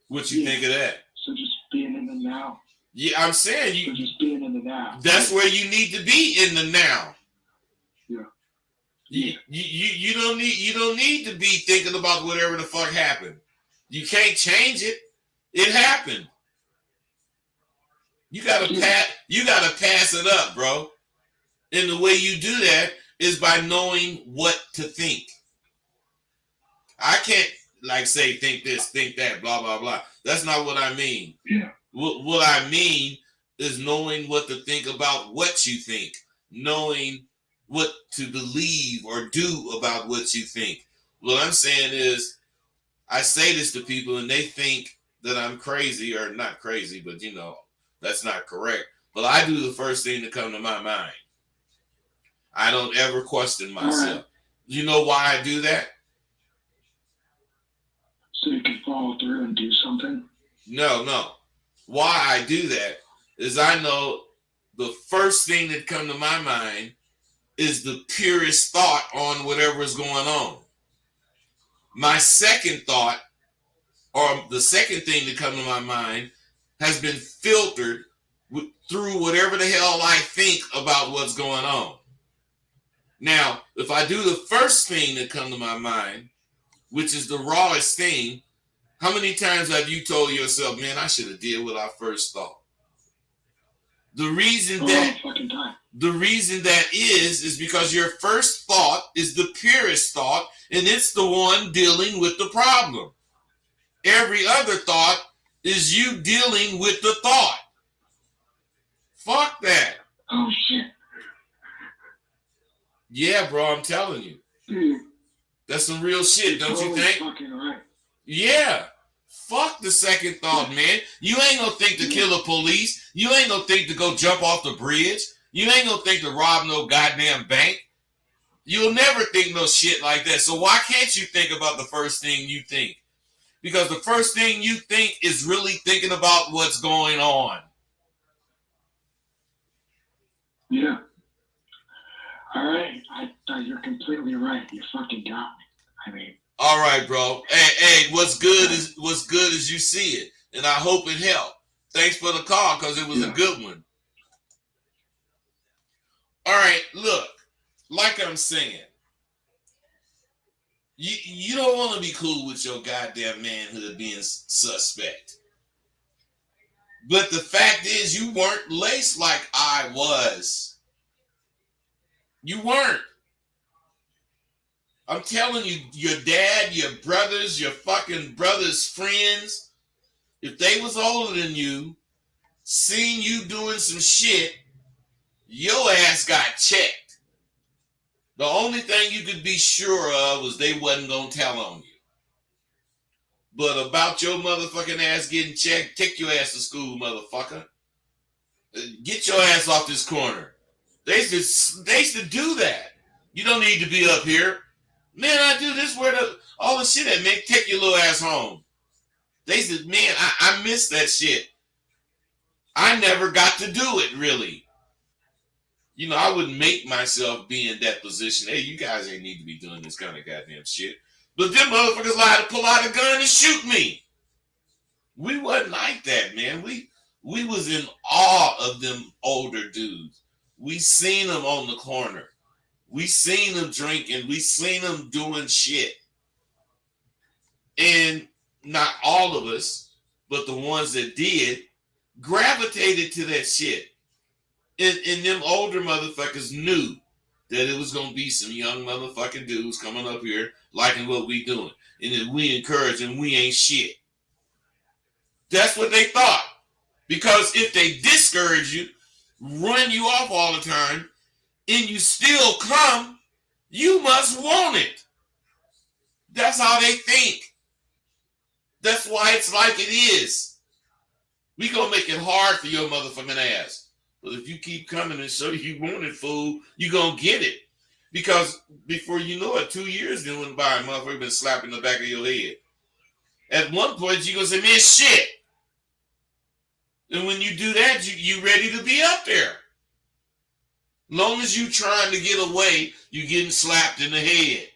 What you think of that? So just being in the now. Yeah, I'm saying So just being in the now. that's where you need to be, in the now. Yeah. You don't need to be thinking about whatever the fuck happened. You can't change it. It happened. You gotta pass it up, bro. And the way you do that is by knowing what to think. I can't say think this, think that, blah blah blah. That's not what I mean. Yeah. What I mean is knowing what to think about what you think, knowing what to believe or do about what you think. What I'm saying is, I say this to people and they think that I'm crazy, or not crazy, but that's not correct. But I do the first thing that comes to my mind. I don't ever question myself. Right. You know why I do that? So you can follow through and do something? No. Why I do that is I know the first thing that comes to my mind is the purest thought on whatever is going on. My second thought, or the second thing that comes to my mind, has been filtered through whatever the hell I think about what's going on. Now, if I do the first thing that comes to my mind, which is the rawest thing, how many times have you told yourself, man, I should have did what I first thought? The reason that is because your first thought is the purest thought, and it's the one dealing with the problem. Every other thought is you dealing with the thought. Fuck that. Oh, shit. Yeah, bro, I'm telling you. Dude. That's some real shit, don't you think? Fucking right. Yeah. Fuck the second thought, man. You ain't gonna think to kill the police. You ain't gonna think to go jump off the bridge. You ain't gonna think to rob no goddamn bank. You'll never think no shit like that. So why can't you think about the first thing you think? Because the first thing you think is really thinking about what's going on. Yeah. All right. You're completely right. You fucking got me. I mean. All right, bro. Hey, what's good is you see it, and I hope it helped. Thanks for the call, because it was a good one. All right, look, like I'm saying, you don't want to be cool with your goddamn manhood being suspect. But the fact is, you weren't laced like I was. You weren't. I'm telling you, your dad, your brothers, your fucking brothers' friends, if they was older than you, seen you doing some shit, your ass got checked. The only thing you could be sure of was they wasn't going to tell on you. But about your motherfucking ass getting checked, take your ass to school, motherfucker. Get your ass off this corner. They used to do that. You don't need to be up here. Man, I do this where all the shit at, man. Take your little ass home. They said, man, I miss that shit. I never got to do it, really. I wouldn't make myself be in that position. Hey, you guys ain't need to be doing this kind of goddamn shit. But them motherfuckers lied to pull out a gun and shoot me. We wasn't like that, man. We was in awe of them older dudes. We seen them on the corner. We seen them drinking. We seen them doing shit. And not all of us, but the ones that did, gravitated to that shit. And them older motherfuckers knew that it was going to be some young motherfucking dudes coming up here liking what we doing. And that we encourage and we ain't shit. That's what they thought. Because if they discourage you, run you off all the time, and you still come, you must want it. That's how they think. That's why it's like it is. We gonna make it hard for your motherfucking ass. But if you keep coming and show you want it, fool, you gonna get it. Because before you know it, 2 years then went by, and motherfucker been slapping the back of your head. At one point, you gonna say, man, shit. And when you do that, you ready to be up there. Long as you trying to get away, you getting slapped in the head.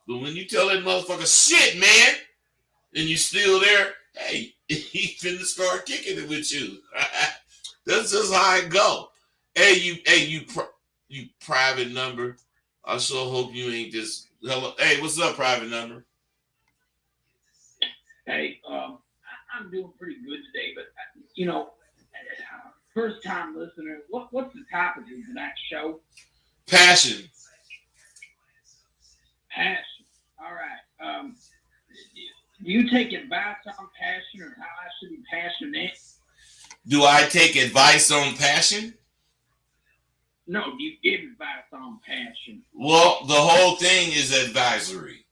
But when you tell that motherfucker, shit, man, and you still there, hey, he finna start kicking it with you. That's just how it go. You private number. I sure hope you ain't just hello. Hey, what's up, private number? Hey, I'm doing pretty good today, but you know, first time listener, what's the topic of tonight's show? Passion. Passion. All right. Do you take advice on passion or how I should be passionate? Do I take advice on passion? No, do you give advice on passion? Well, the whole thing is advisory.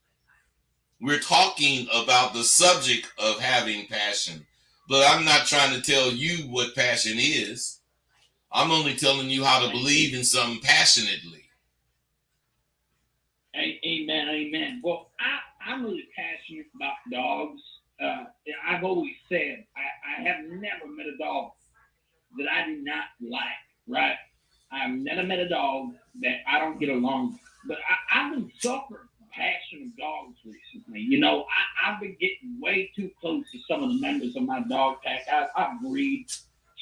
We're talking about the subject of having passion, but I'm not trying to tell you what passion is. I'm only telling you how to believe in something passionately. Amen, amen. Well, I'm really passionate about dogs. I've always said I have never met a dog that I do not like, right? I've never met a dog that I don't get along with. But I've been suffering from passion of dogs recently. You know, I've been getting way too close to some of the members of my dog pack. I breed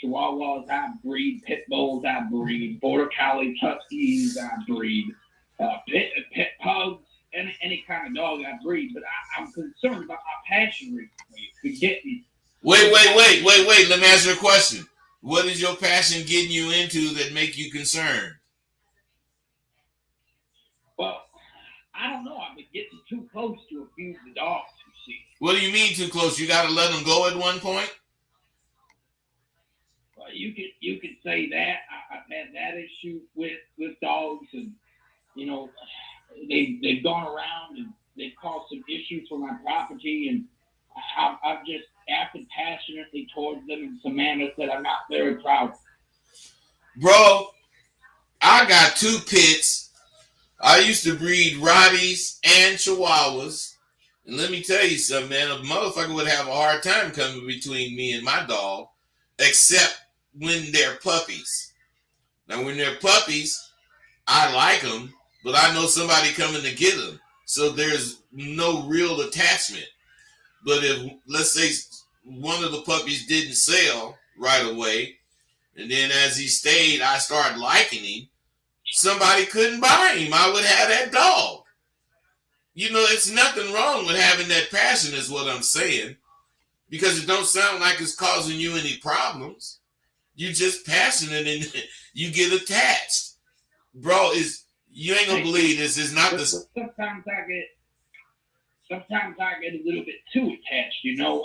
Chihuahuas, I breed Pit Bulls, I breed Border Collie, Huskies, I breed pet pugs, any kind of dog I breed. But I'm concerned about my passion recently. It's getting. Wait. Let me ask you a question. What is your passion getting you into that make you concerned? Well, I don't know. I've been getting too close to a few of the dogs, you see. What do you mean too close? You got to let them go at one point? Well, you could say that. I've had that issue with dogs, and you know, they've gone around and they've caused some issues for my property, and I've just acted passionately towards them in some manners that I'm not very proud of. Bro, I got 2 pits. I used to breed Rotties and Chihuahuas. And let me tell you something, man. A motherfucker would have a hard time coming between me and my dog, except when they're puppies. Now, when they're puppies, I like them, but I know somebody coming to get them. So there's no real attachment. But if, let's say, one of the puppies didn't sell right away, and then as he stayed, I started liking him, somebody couldn't buy him. I would have that dog. You know, it's nothing wrong with having that passion is what I'm saying. Because it don't sound like it's causing you any problems. You're just passionate and you get attached. Bro, you ain't gonna believe this. Is not the. Sometimes I get a little bit too attached, you know.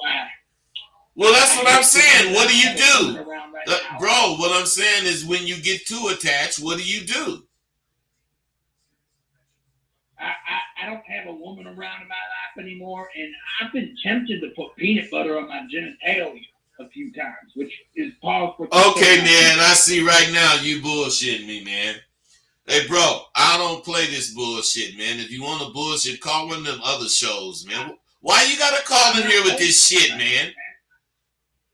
Well, that's what I'm saying. What do you do? Right Bro, what I'm saying is when you get too attached, what do you do? I don't have a woman around in my life anymore, and I've been tempted to put peanut butter on my genitalia a few times, which is possible. Okay, man, I see right now you bullshitting me, man. Hey, bro, I don't play this bullshit, man. If you want to bullshit, call one of them other shows, man. Why you gotta call in here with this shit, man?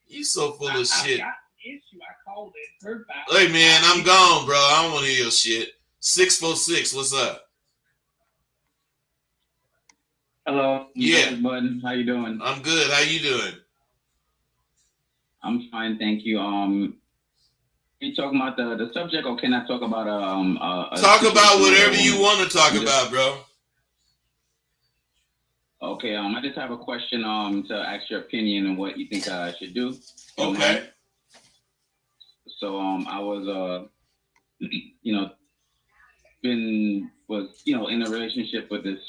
You so full of shit. Hey, man, I'm gone, bro. I don't want to hear your shit. 646, what's up? Hello. Yeah. Bud. How you doing? I'm good. How you doing? I'm fine, thank you. You talking about the subject, or can I talk about talk about whatever you want to talk about, bro. Okay. I just have a question to ask your opinion on what you think I should do. Okay. So I was was in a relationship with this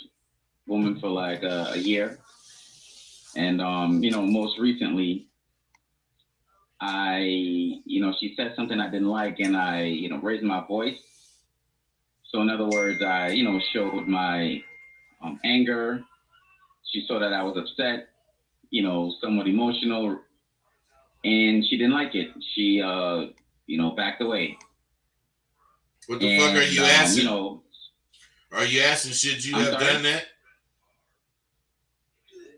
woman for like a year, and most recently she said something I didn't like, and I raised my voice. So in other words, I showed my anger. She saw that I was upset, somewhat emotional, and she didn't like it. She backed away. What the fuck are you asking? Are you asking should you have done that?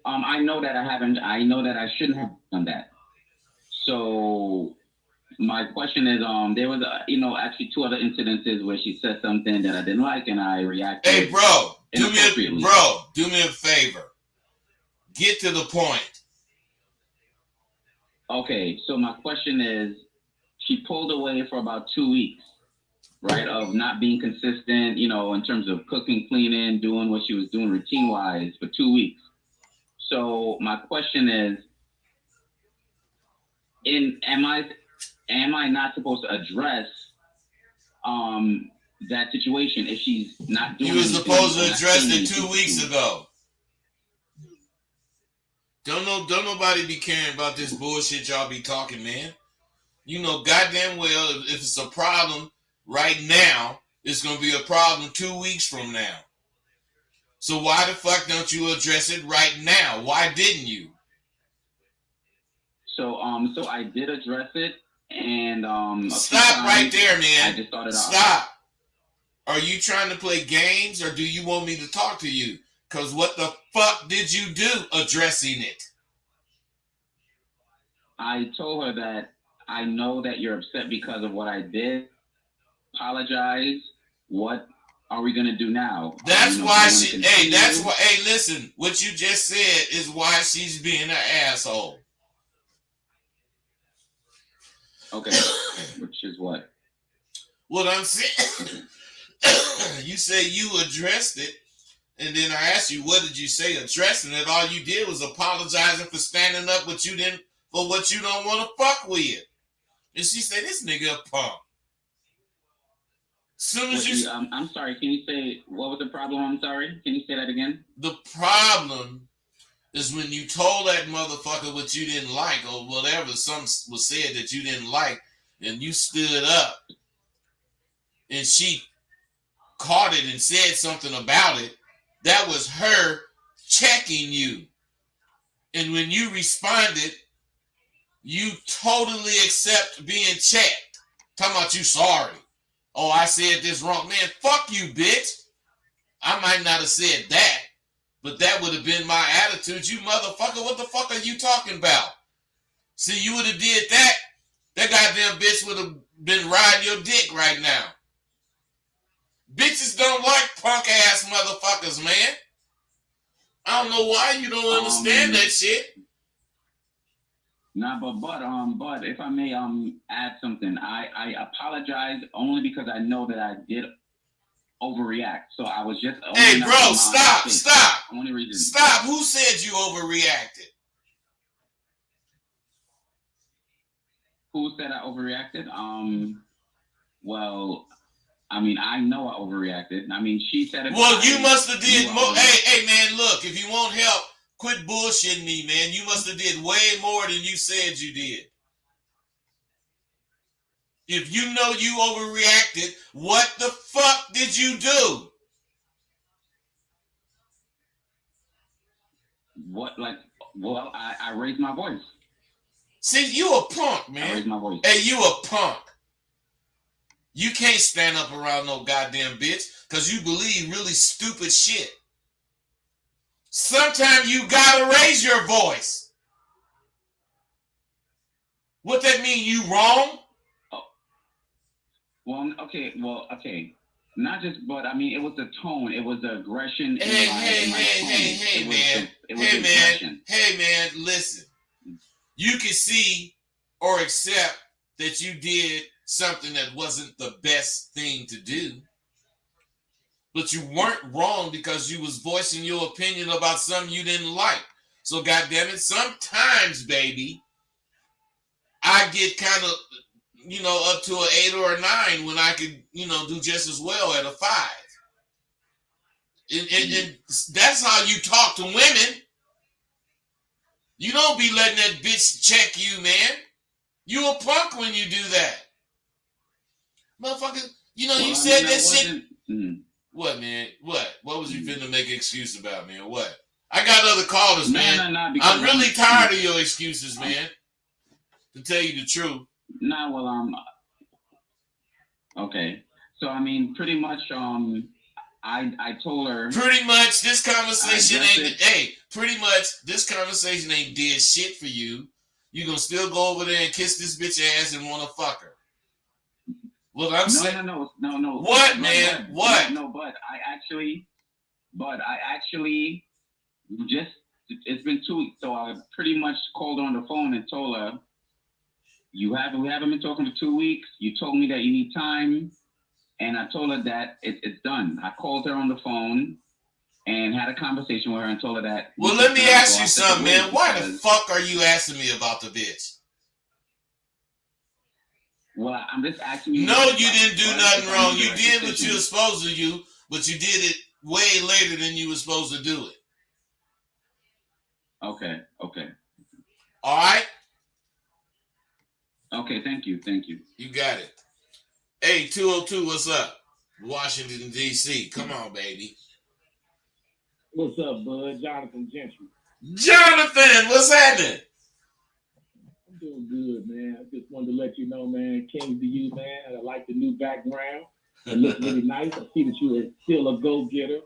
I know that I haven't. I know that I shouldn't have done that. So my question is, there was, actually 2 other incidences where she said something that I didn't like, and I reacted. Hey, bro, do me inappropriately. a favor. Get to the point. Okay, so my question is, she pulled away for about 2 weeks, right, of not being consistent, in terms of cooking, cleaning, doing what she was doing routine-wise for 2 weeks. So my question is, am I not supposed to address that situation if she's not doing? You were supposed to anything, address not it saying 2 weeks anything? ago. Don't nobody be caring about this bullshit y'all be talking, man. You know goddamn well if it's a problem right now, it's gonna be a problem 2 weeks from now. So why the fuck don't you address it right now? Why didn't you? So I did address it, and a few Stop right times there, I man. just started off. Stop. Are you trying to play games or do you want me to talk to you? Because what the fuck did you do addressing it? I told her that I know that you're upset because of what I did. Apologize. What are we gonna do now? That's You know, why do you she, wanna hey, continue? that's why, hey, listen, what you just said is why she's being an asshole. Okay, which is what? What I'm saying, you say you addressed it, and then I asked you, what did you say addressing it? All you did was apologizing for standing up what you didn't, for what you don't want to fuck with. And she said, this nigga a punk. Soon as you, I'm sorry. Can you say what was the problem? I'm sorry. Can you say that again? the problem is when you told that motherfucker what you didn't like or whatever, something was said that you didn't like, and you stood up and she caught it and said something about it. That was her checking you. And when you responded, you totally accept being checked. Talking about you sorry. Oh, I said this wrong. Man, fuck you, bitch. I might not have said that, but that would have been my attitude. You motherfucker, what the fuck are you talking about? See, you would have did that, that goddamn bitch would have been riding your dick right now. Bitches don't like punk ass motherfuckers, man. I don't know why you don't understand that shit. Nah, but if I may add something, I apologize only because I know that I did overreact. So I was just Hey, bro, stop. Only reason. Stop. Who said you overreacted? Who said I overreacted? Well, I mean, I know I overreacted. I mean, she said it. Well, you must have did more. Hey, man, look, if you want help, quit bullshitting me, man. You must have did way more than you said you did. If you know you overreacted, what the fuck did you do? What, like, well, I raised my voice. See, you a punk, I man. raised my voice. Hey, you a punk. You can't stand up around no goddamn bitch because you believe really stupid shit. Sometimes you gotta raise your voice. What that mean? You wrong? Well, okay. Not just, but I mean, it was the tone. It was the aggression. Hey, man, listen. You can see or accept that you did something that wasn't the best thing to do. But you weren't wrong because you was voicing your opinion about something you didn't like. So goddamn it, sometimes, baby, I get kind of, up to an 8 or a 9 when I could, do just as well at a 5. And that's how you talk to women. You don't be letting that bitch check you, man. You a punk when you do that. Motherfucker, you said that shit. What, man? What was you finna make an excuse about, man? What? I got other callers, man. I'm really tired of your excuses, man. To tell you the truth. Nah, well, okay. So, I mean, pretty much, I told her. Pretty much, this conversation ain't. Hey, pretty much, this conversation ain't did shit for you. You gonna still go over there and kiss this bitch ass and wanna fuck her? What I'm saying? No. What, man? But, what? No, but I actually just, it's been 2 weeks, so I pretty much called her on the phone and told her, we haven't been talking for 2 weeks. You told me that you need time, and I told her that it's done. I called her on the phone and had a conversation with her and told her that. Well, let me ask you something, man. Why the fuck are you asking me about the bitch? Well, I'm just asking you. No, you didn't do nothing wrong. You did what you were supposed to do, but you did it way later than you were supposed to do it. Okay. All right? Okay, thank you. You got it. Hey, 202, what's up? Washington, D.C. Come on, baby. What's up, bud? Jonathan Gentry. Jonathan, what's happening? I'm doing good, man. I just wanted to let you know, man, Kings to you, man. I like the new background. It looks really nice. I see that you are still a go-getter.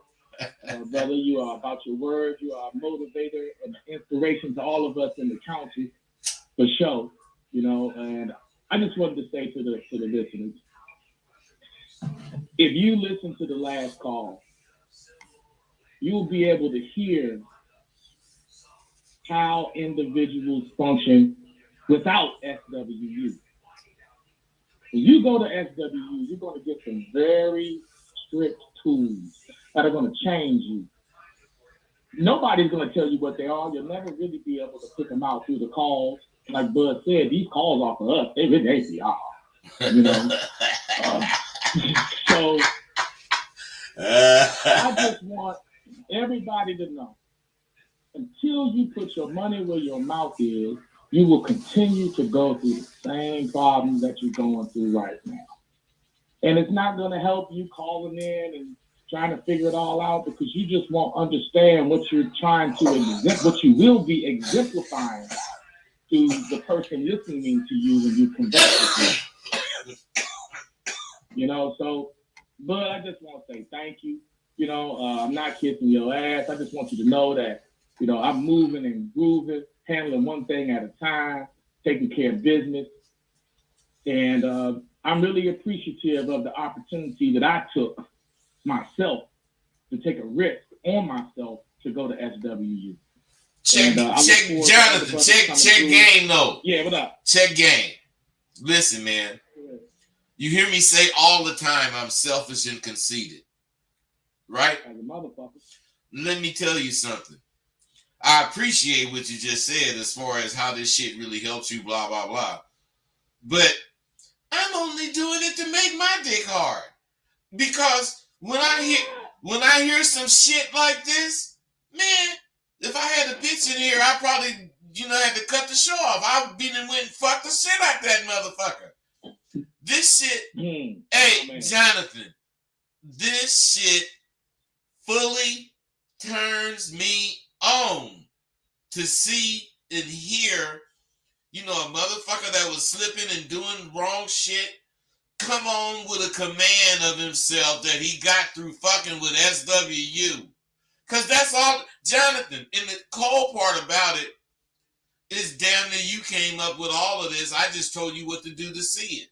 Brother, you are about your words. You are a motivator and inspiration to all of us in the county, for sure. You know, and I just wanted to say to the listeners, if you listen to the last call, you'll be able to hear how individuals function without SWU. When you go to SWU, you're going to get some very strict tools that are going to change you. Nobody's going to tell you what they are. You'll never really be able to pick them out through the calls. Like Bud said, these calls off of us, they really are. You know? So I just want everybody to know, until you put your money where your mouth is, you will continue to go through the same problems that you're going through right now. And it's not going to help you calling in and trying to figure it all out, because you just won't understand what you're trying to what you will be exemplifying to the person listening to you when you converse with them. You know, so, but I just want to say thank you. You know, I'm not kissing your ass. I just want you to know that, you know, I'm moving and grooving, handling one thing at a time, taking care of business. And I'm really appreciative of the opportunity that I took myself to take a risk on myself to go to SWU. Check, Jonathan, check game though. Yeah, what up? Check game. Listen, man. You hear me say all the time I'm selfish and conceited. Right? As a motherfucker. Let me tell you something. I appreciate what you just said as far as how this shit really helps you, blah, blah, blah. But I'm only doing it to make my dick hard. Because when I hear some shit like this, man, if I had a bitch in here, I probably, had to cut the show off. I've been and went and fucked the shit out that motherfucker. This shit, hey, Jonathan, this shit fully turns me on to see and hear, a motherfucker that was slipping and doing wrong shit come on with a command of himself that he got through fucking with SWU. Because that's all, Jonathan, and the cold part about it is damn near you came up with all of this. I just told you what to do to see it.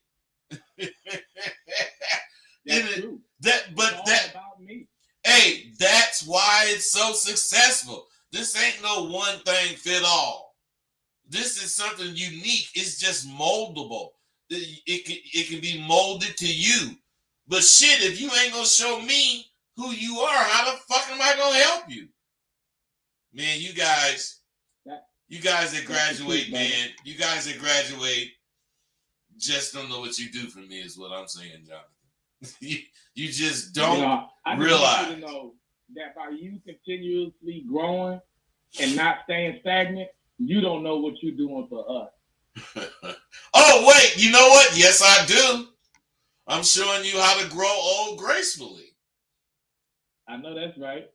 That's true. About me. Hey, that's why it's so successful. This ain't no one thing fit all. This is something unique. It's just moldable. It can be molded to you. But shit, if you ain't gonna show me who you are, how the fuck am I gonna help you? Man, you guys that graduate, man, you guys that graduate just don't know what you do for me is what I'm saying, Jonathan. you just don't realize. I want you to know that by you continuously growing and not staying stagnant, you don't know what you're doing for us. Oh, wait, you know what? Yes, I do. I'm showing you how to grow old gracefully. I know that's right.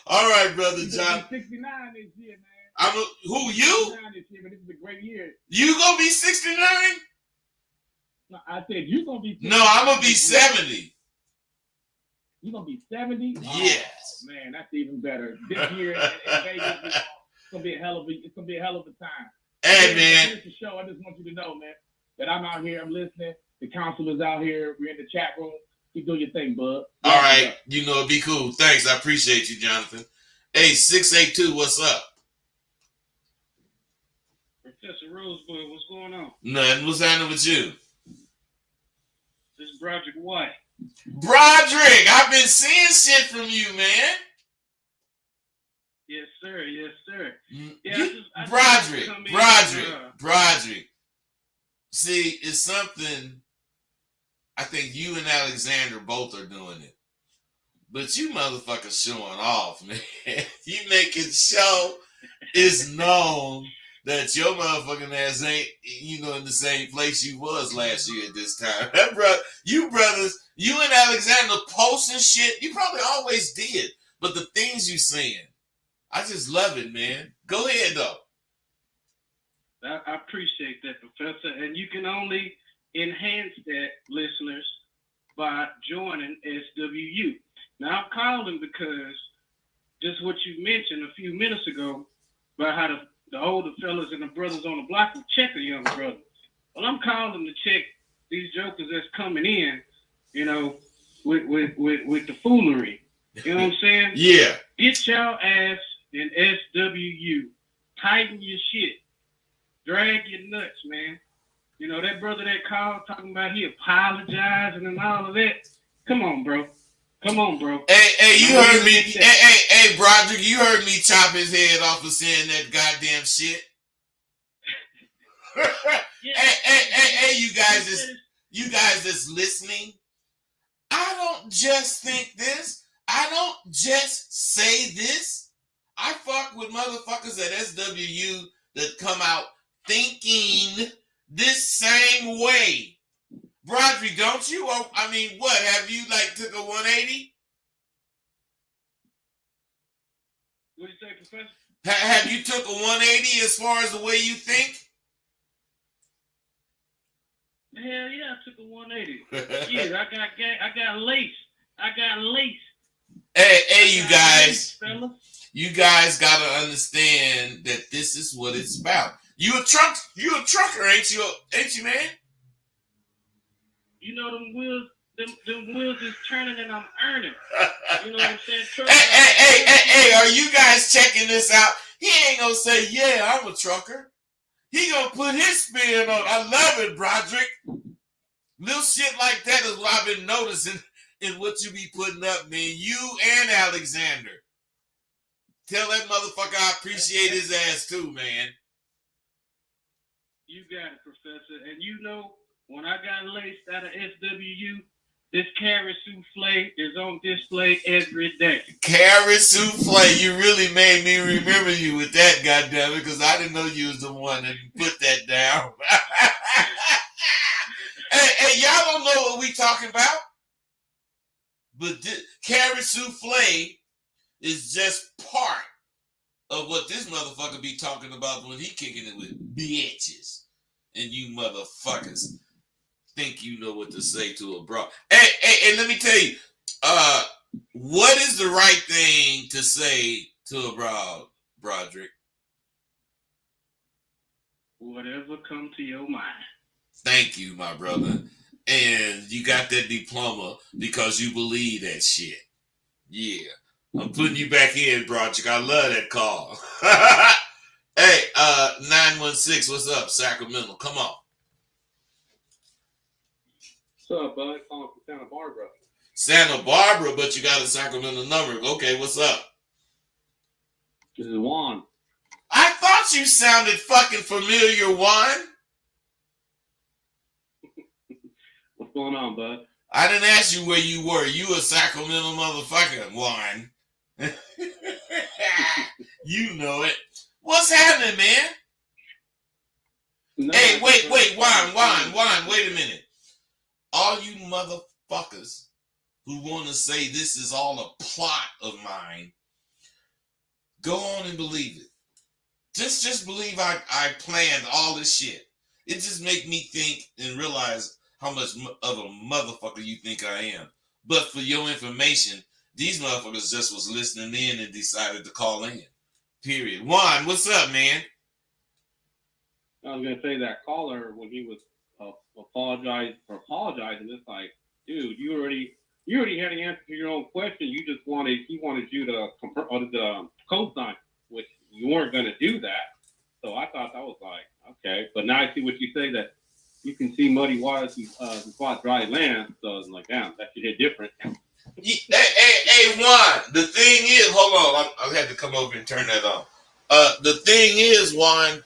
All right, brother John. 69 this year, man. Who, you? 69 this year, but this is a great year. You gonna be 69? No, I said you gonna be 69. No, I'm gonna be 70. You gonna be 70? Yes. Oh, man, that's even better. This year in Vegas, gonna be a hell of a time. Hey, Again, man. finish the show. I just want you to know, man, that I'm out here. I'm listening. The counselor's out here. We're in the chat room. Keep doing your thing, bud. All right. You know, it'd be cool. Thanks. I appreciate you, Jonathan. Hey, 682, what's up? Professor Rosebud, what's going on? Nothing. What's happening with you? This is Broderick White. Broderick, I've been seeing shit from you, man. Yes, sir. Yes, sir. Broderick. See, it's something I think you and Alexander both are doing it. But you motherfuckers showing off, man. You making show is known that your motherfucking ass ain't, in the same place you was last year at this time. That you and Alexander posting shit, you probably always did. But the things you saying, I just love it, man. Go ahead, though. I appreciate that, Professor. And you can only enhance that, listeners, by joining SWU. Now, I'm calling because just what you mentioned a few minutes ago about how the older fellas and the brothers on the block will check a young brother. Well, I'm calling to check these jokers that's coming in, with the foolery. You know what I'm saying? Yeah. Get y'all ass in SWU. Tighten your shit. Drag your nuts, man. That brother that called talking about he apologizing and all of that. Come on, bro. Hey, you heard me. Hey, Broderick, you heard me chop his head off for saying that goddamn shit. Hey, you guys that's listening. I don't just think this. I don't just say this. I fuck with motherfuckers at SWU that come out thinking this same way. Broderick, don't you? What? Have you took a 180? What do you say, Professor? Have you took a 180 as far as the way you think? Hell yeah, I took a 180. Yeah, I got lace. Hey, you guys. Fella. You guys gotta understand that this is what it's about. You a trucker, ain't you, man? Them wheels is turning and I'm earning. You know what I'm saying? Hey, are you guys checking this out? He ain't gonna say, yeah, I'm a trucker. He gonna put his spin on. I love it, Broderick. Little shit like that is what I've been noticing in what you be putting up, man. You and Alexander. Tell that motherfucker I appreciate his ass too, man. You got it, Professor. And when I got laced out of SWU, this carrot souffle is on display every day. Carrot souffle, you really made me remember you with that, goddammit, because I didn't know you was the one that put that down. hey, y'all don't know what we talking about? But carrot souffle is just part of what this motherfucker be talking about when he kicking it with bitches. And you motherfuckers think you know what to say to a bro. Hey, let me tell you, what is the right thing to say to a broad, Broderick? Whatever comes to your mind. Thank you, my brother. And you got that diploma because you believe that shit. Yeah. I'm putting you back in, Broderick. I love that call. Hey, 916, what's up, Sacramento? Come on. What's up, bud? Calling from Santa Barbara. Santa Barbara, but you got a Sacramento number. Okay, what's up? This is Juan. I thought you sounded fucking familiar, Juan. What's going on, bud? I didn't ask you where you were. You a Sacramento motherfucker, Juan. You know it. What's happening, man? No, Hey, wait, Juan, wait a minute. All you motherfuckers who want to say this is all a plot of mine, go on and believe it. Just believe I planned all this shit. It just make me think and realize how much of a motherfucker you think I am. But for your information, these motherfuckers just was listening in and decided to call in. Period. Juan, what's up, man? I was gonna say that caller when he was apologizing. It's like, dude, you already had an answer to your own question. He wanted you to co-sign, which you weren't gonna do that. So I thought that was like, okay, but now I see what you say that you can see muddy waters spot dry land. So it's like, damn, that should hit different. Hey, Juan. The thing is, hold on, I had to come over and turn that on. The thing is, Juan,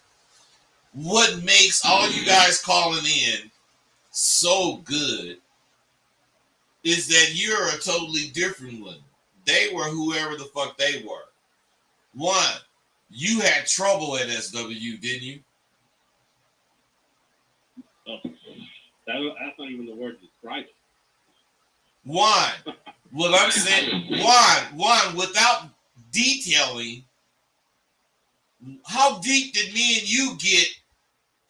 what makes all you guys calling in so good is that you're a totally different one. They were whoever the fuck they were. One, you had trouble at SW, didn't you? That's not even the word to describe it. One, what I'm saying, one, without detailing, how deep did me and you get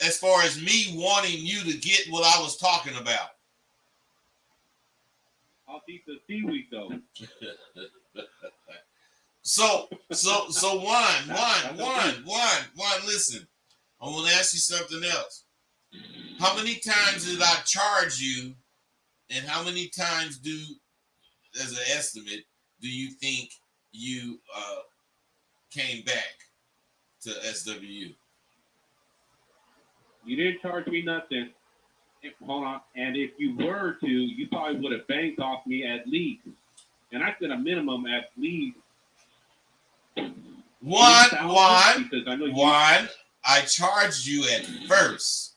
as far as me wanting you to get what I was talking about? How deep the seaweed go? So, one, listen, I want to ask you something else. How many times did I charge you, and how many times as an estimate, do you think you came back to SWU? You didn't charge me nothing. Hold on. And if you were to, you probably would have banked off me at least. And I said a minimum at least. One. Because I know One. I charged you at first.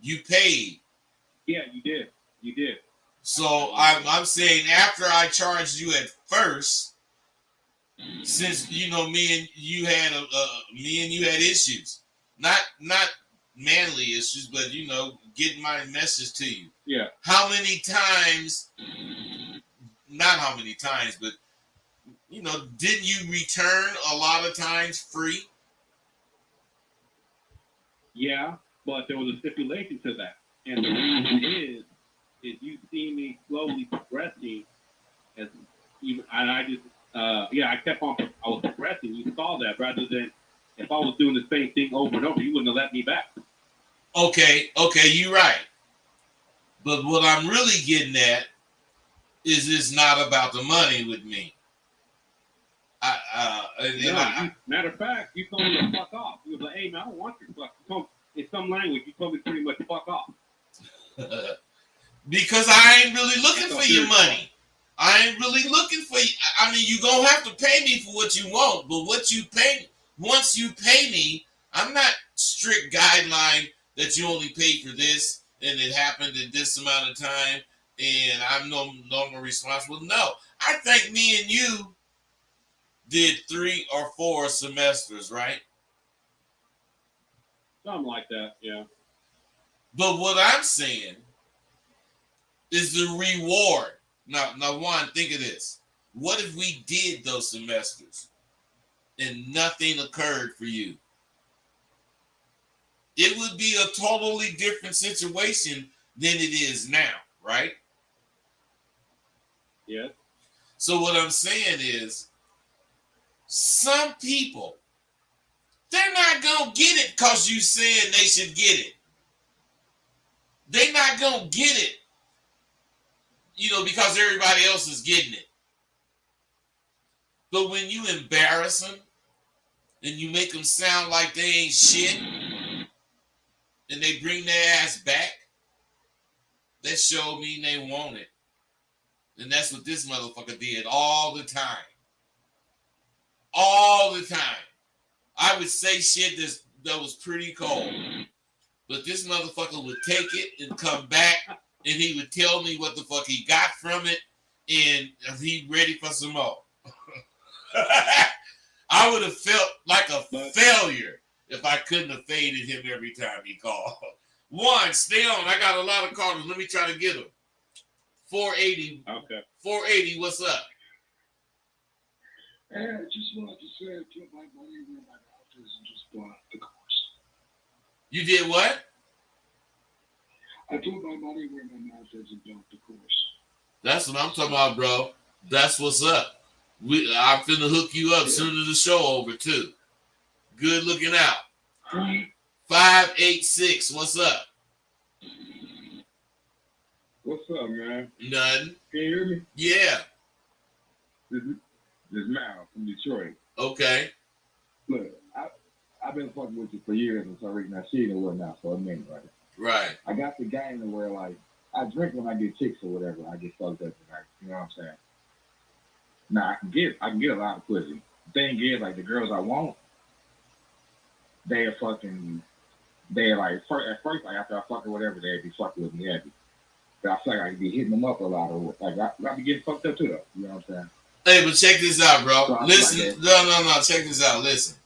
You paid. Yeah, you did. You did. So I'm saying after I charged you at first, since me and you had issues, not manly issues, but getting my message to you. Yeah. How many times? Not how many times, but didn't you return a lot of times free? Yeah, but there was a stipulation to that, and the reason is you see me slowly progressing, and I kept on. I was progressing. You saw that, rather than if I was doing the same thing over and over, you wouldn't have let me back. Okay, you're right. But what I'm really getting at is it's not about the money with me. Matter of fact, you told me to fuck off. You was like, hey man, I don't want your fuck. In some language, you told me pretty much fuck off. Because I ain't really looking for your money. I ain't really looking for you. I mean, you gonna have to pay me for what you want, but what you pay, once you pay me, I'm not strict guideline that you only pay for this and it happened in this amount of time and I'm no longer responsible. No, I think me and you did 3 or 4 semesters, right? Something like that, yeah. But what I'm saying is the reward. Now, Juan, think of this. What if we did those semesters and nothing occurred for you? It would be a totally different situation than it is now, right? Yeah. So what I'm saying is, some people, they're not going to get it because you said they should get it. They're not going to get it, because everybody else is getting it. But when you embarrass them and you make them sound like they ain't shit and they bring their ass back, that show me they want it. And that's what this motherfucker did all the time. All the time. I would say shit that was pretty cold. But this motherfucker would take it and come back and he would tell me what the fuck he got from it and he ready for some more. I would have felt like a failure if I couldn't have faded him every time he called. Juan, stay on. I got a lot of callers. Let me try to get them. 480. Okay. 480, what's up? I just wanted to say I took my money where my mouth is and just bought the course. You did what? I put my money where my mouth is and bought the course. That's what I'm talking about, bro. That's what's up. I'm finna hook you up soon as the show over too. Good looking out. 586. What's up? What's up, man? Nothing. Can you hear me? Yeah. This is Mal from Detroit. Okay. Look, I've been fucking with you for years and so reason I see it and whatnot for a minute, right? Right. I got the game to where like I drink when I get chicks or whatever. I get fucked up tonight. You know what I'm saying? Now I can get a lot of pussy. The thing is, like the girls I want, they're like at first like after I fuck or whatever, they'd be fucking with me happy. But I feel like I could be hitting them up a lot or like I be getting fucked up too though. You know what I'm saying? Hey, but check this out, bro. So Listen, no. Check this out. Listen.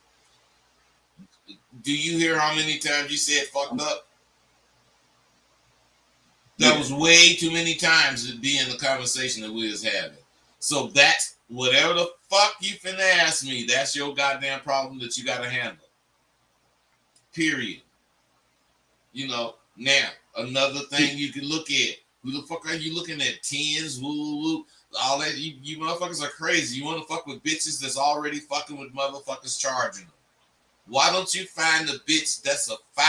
Do you hear how many times you said fucked up? That was way too many times to be in the conversation that we was having. So that's whatever the fuck you finna ask me, that's your goddamn problem that you gotta handle. Period. You know, now, another thing you can look at. Who the fuck are you looking at? Tens, woo, all that. You motherfuckers are crazy. You want to fuck with bitches that's already fucking with motherfuckers charging them. Why don't you find a bitch that's a 5?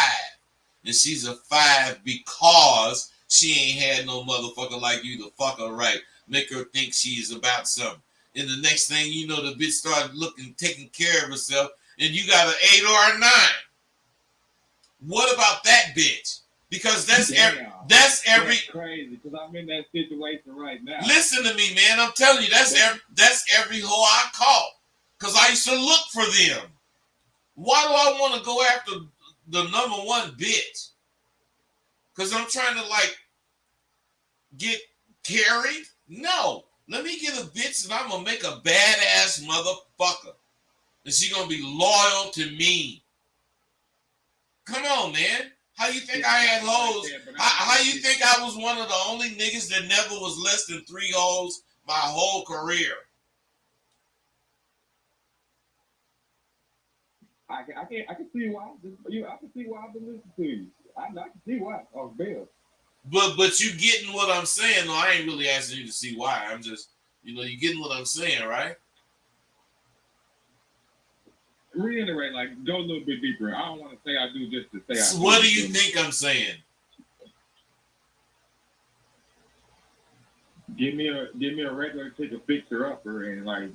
And she's a 5 because she ain't had no motherfucker like you to fuck her right. Make her think she is about something. And the next thing you know, the bitch started taking care of herself, and you got an 8 or a 9. What about that bitch? Because that's every crazy. Because I'm in that situation right now. Listen to me, man. I'm telling you, that's every hoe I caught. Because I used to look for them. Why do I want to go after the number one bitch? Because I'm trying to like get carried? No. Let me get a bitch and I'm going to make a badass motherfucker. And she going to be loyal to me. Come on, man. How you think I had hoes? How you think I was one of the only niggas that never was less than 3 hoes my whole career? I can see why. I can see why I've been listening to you. I can see why. Oh, Bill. But you getting what I'm saying? No, I ain't really asking you to see why. I'm just, you getting what I'm saying, right? Reiterate, like, go a little bit deeper. I don't want to say I do just to say I do. What do you think I'm saying? Give me a regular, take a picture of her and like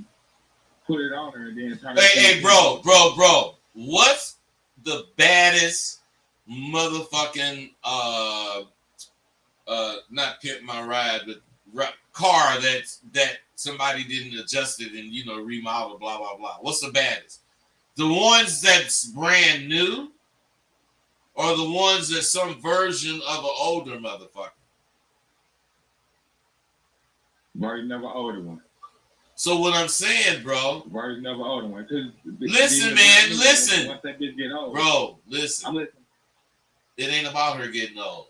put it on her and then turn Hey, bro. What's the baddest motherfucking not Pimp My Ride, but car that somebody didn't adjust it and remodel, blah blah blah? What's the baddest? The ones that's brand new, or the ones that's some version of an older motherfucker? Version of an older one. So what I'm saying, bro. Version of an older one. Listen, man. Listen. Once that bitch get old. Bro, listen. I'm listening. It ain't about her getting old.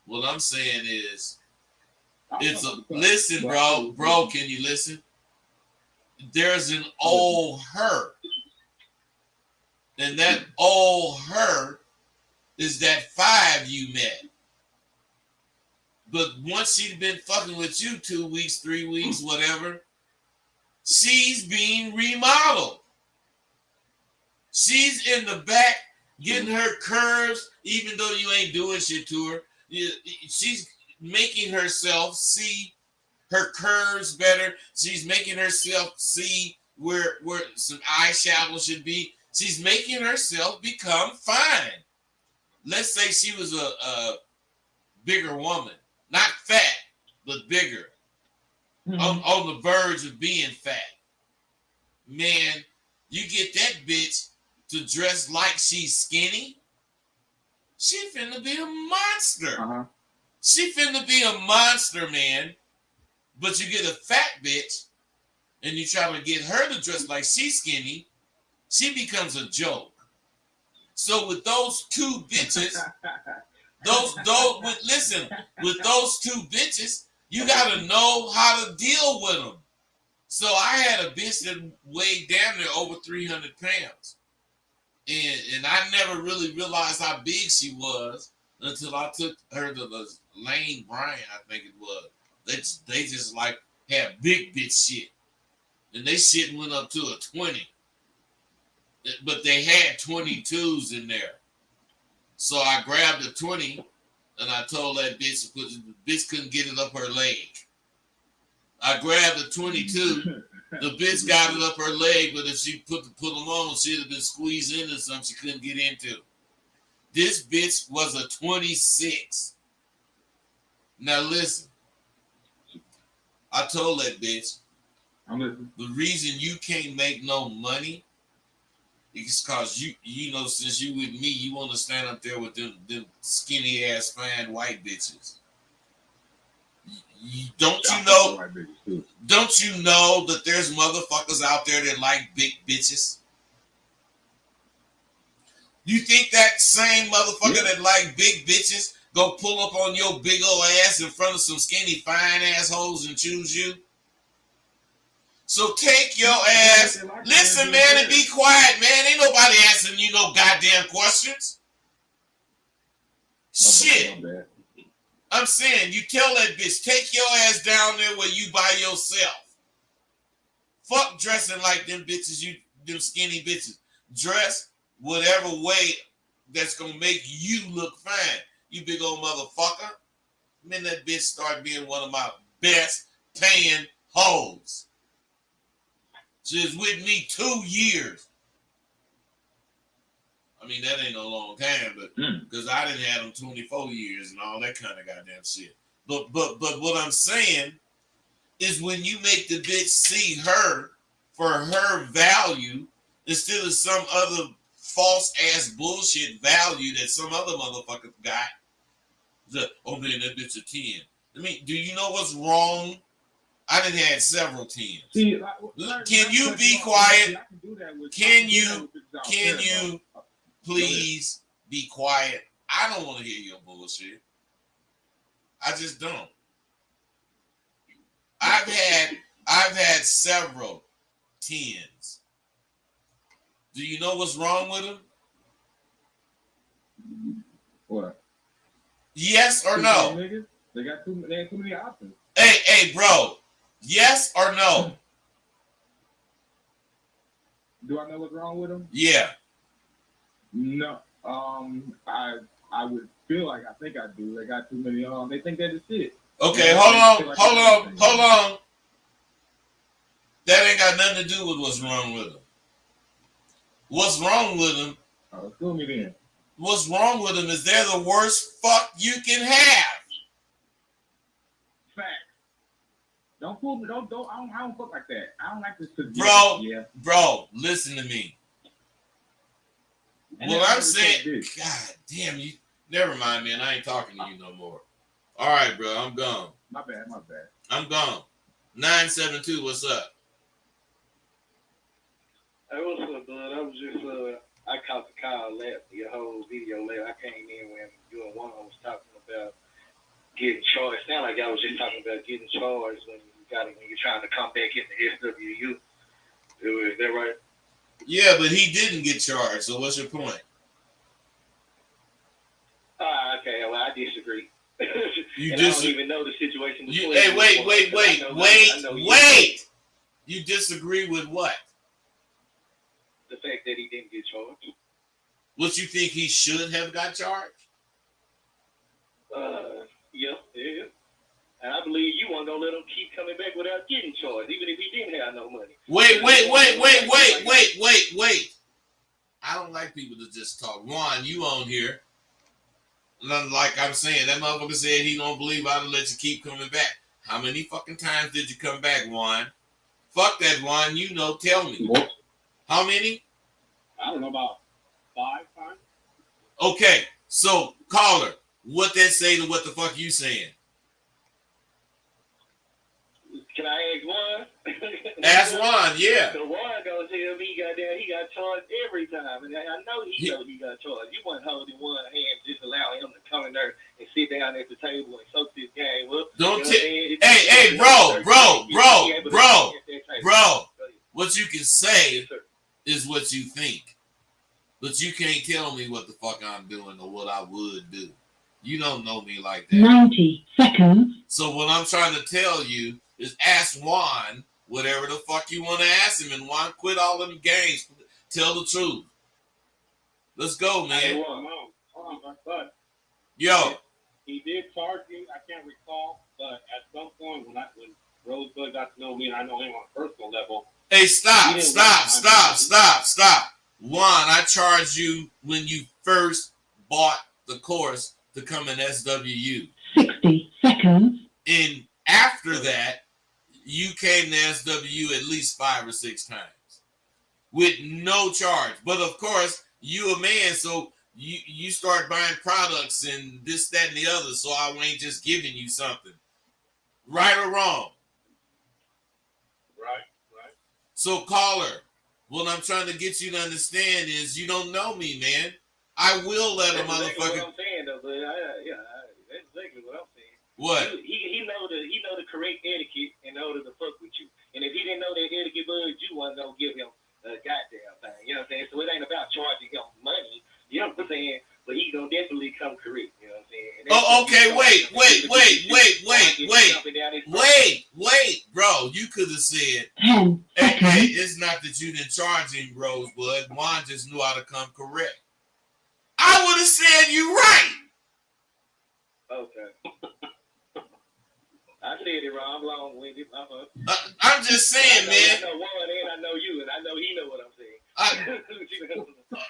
What I'm saying is, listen, bro. Bro, can you listen? There's an old her. And that old her is that 5 you met. But once she's been fucking with you 2 weeks, 3 weeks, whatever, she's being remodeled. She's in the back getting her curves, even though you ain't doing shit to her. She's making herself see her curves better. She's making herself see where some eyeshadow should be. She's making herself become fine. Let's say she was a bigger woman. Not fat, but bigger. On the verge of being fat. Man, you get that bitch to dress like she's skinny, she finna be a monster. Uh-huh. She finna be a monster, man. But you get a fat bitch and you try to get her to dress like she's skinny, she becomes a joke. So with those 2 bitches, with those 2 bitches, you gotta know how to deal with them. So I had a bitch that weighed damn near over 300 pounds. And I never really realized how big she was until I took her to the Lane Bryant, I think it was. They just like had big bitch shit. and they shit went up to a 20. But they had 22s in there. So I grabbed a 20 and I told that bitch, the bitch couldn't get it up her leg. I grabbed a 22. The bitch got it up her leg, but if she put them on, she'd have been squeezed into something she couldn't get into. This bitch was a 26. Now listen, I told that bitch, the reason you can't make no money is because you know, since you with me, you want to stand up there with them skinny ass fine white bitches. Don't you know that there's motherfuckers out there that like big bitches? You think that same motherfucker that like big bitches go pull up on your big old ass in front of some skinny fine assholes and choose you? So take your ass, listen, man, and be quiet, man. Ain't nobody asking you no goddamn questions. Shit. I'm saying, you tell that bitch, take your ass down there where you by yourself. Fuck dressing like them bitches, them skinny bitches. Dress whatever way that's gonna make you look fine. You big old motherfucker. Man, that bitch start being one of my best paying hoes. She was with me 2 years. I mean, that ain't no long time, but because I didn't have them 24 years and all that kind of goddamn shit. But what I'm saying is when you make the bitch see her for her value instead of some other false ass bullshit value that some other motherfucker got. Oh man, that bitch a 10. I mean, do you know what's wrong? I done had several 10s. See, can you be quiet? Can you please be quiet? I don't want to hear your bullshit. I just don't. I've had several 10s. Do you know what's wrong with them? What? Yes or no? They got too many options. Hey, bro. Yes or no? Do I know what's wrong with them? Yeah. No. I would feel like I think I do. They got too many. They think that is it. Okay, hold on. That ain't got nothing to do with what's wrong with them. What's wrong with them? Fill me then. What's wrong with them is they're the worst fuck you can have. Fact. Don't fool me. Don't. I don't fuck like that. I don't like to suggest. Bro, listen to me. What I'm saying, God damn you. Never mind, man. I ain't talking to you no more. All right, bro. I'm gone. My bad. I'm gone. 972. What's up? Hey, what's up, bud? I was just I caught the call last, your whole video later. I came in when you and one was talking about getting charged. Sound like y'all was just talking about getting charged when you're trying to come back in the SWU. Is that right? Yeah, but he didn't get charged. So what's your point? Okay. Well, I disagree. You I don't even know the situation. Hey, wait. You disagree with what? The fact that he didn't get charged. What, you think he should have got charged? Yeah. And I believe you weren't gonna let him keep coming back without getting charged, even if he didn't have no money. Wait. I don't like people to just talk. Juan, you on here. Like I'm saying, that motherfucker said he don't believe I'll let you keep coming back. How many fucking times did you come back, Juan? Fuck that, Juan. You know, tell me. What? How many? I don't know, about 5 times. Okay, so caller, what that say to what the fuck you saying? Can I ask Juan? Ask Juan, yeah. So Juan gonna tell me he got charged every time, and I know he got charged. You weren't holding one hand, just allowing him to come in there and sit down at the table and soak this game up. Hey, bro. What you can say is what you think, but you can't tell me what the fuck I'm doing or what I would do. You don't know me like that. 90 seconds. So what I'm trying to tell you is ask Juan whatever the fuck you want to ask him, and why quit all them games? Tell the truth. Let's go, man. Hold on, but Yo, he did charge me. I can't recall, but at some point when Rosebud got to know me and I know him on a personal level. hey, stop. Juan, I charged you when you first bought the course to come in SWU. 60 seconds. And after that, you came to SWU at least 5 or 6 times with no charge. But of course, you a man, so you start buying products and this, that, and the other. So I ain't just giving you something, right or wrong. Right. So caller, what I'm trying to get you to understand is you don't know me, man. I will let a That's exactly motherfucker. what I'm saying, though, but that's exactly what I'm saying. What? He know the correct etiquette in order to fuck with you. And if he didn't know that etiquette, bud, you wasn't gonna give him a goddamn thing. You know what I'm saying? So it ain't about charging him money. You know what I'm saying? But he gonna definitely come correct. You know what I'm saying? And that's Oh, what okay. you Wait, bro. You could have said, 10 hey, seconds. it's not that you didn't charge him, Rosebud. Juan just knew how to come correct. I would have said you right. Okay. I said it wrong. I'm long-winded. I'm just saying, man. I know Juan and I know you, and I know he know what I'm saying.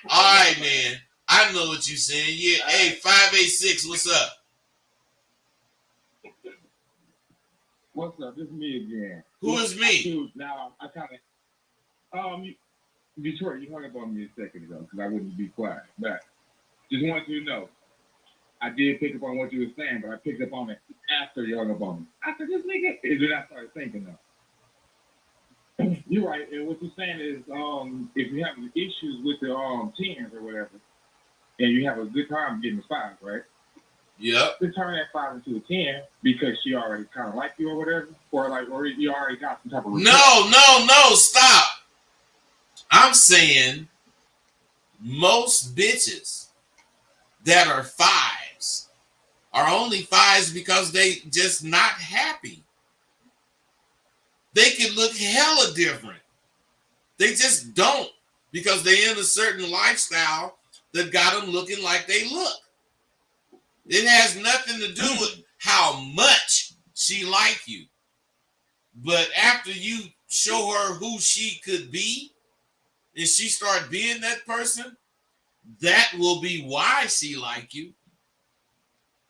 All right, man. I know what you're saying. Yeah. Hey, 586, what's up? What's up? This is me again. Who is me? Dude, now I kind of Detroit. You hung up on me a second ago because I wouldn't be quiet. But just wanted you to know, I did pick up on what you were saying, but I picked up on it after you hung up on me. I said, this nigga. And then I started thinking though. You're right. And what you're saying is, if you have issues with the 10s or whatever, and you have a good time getting the 5s, right? Yep. To turn that 5 into a 10 because she already kind of like you or whatever, or you already got some type of No, stop. I'm saying most bitches that are 5s are only 5s because they just not happy. They can look hella different. They just don't, because they're in a certain lifestyle that got them looking like they look. It has nothing to do with how much she like you. But after you show her who she could be, and she start being that person, that will be why she like you.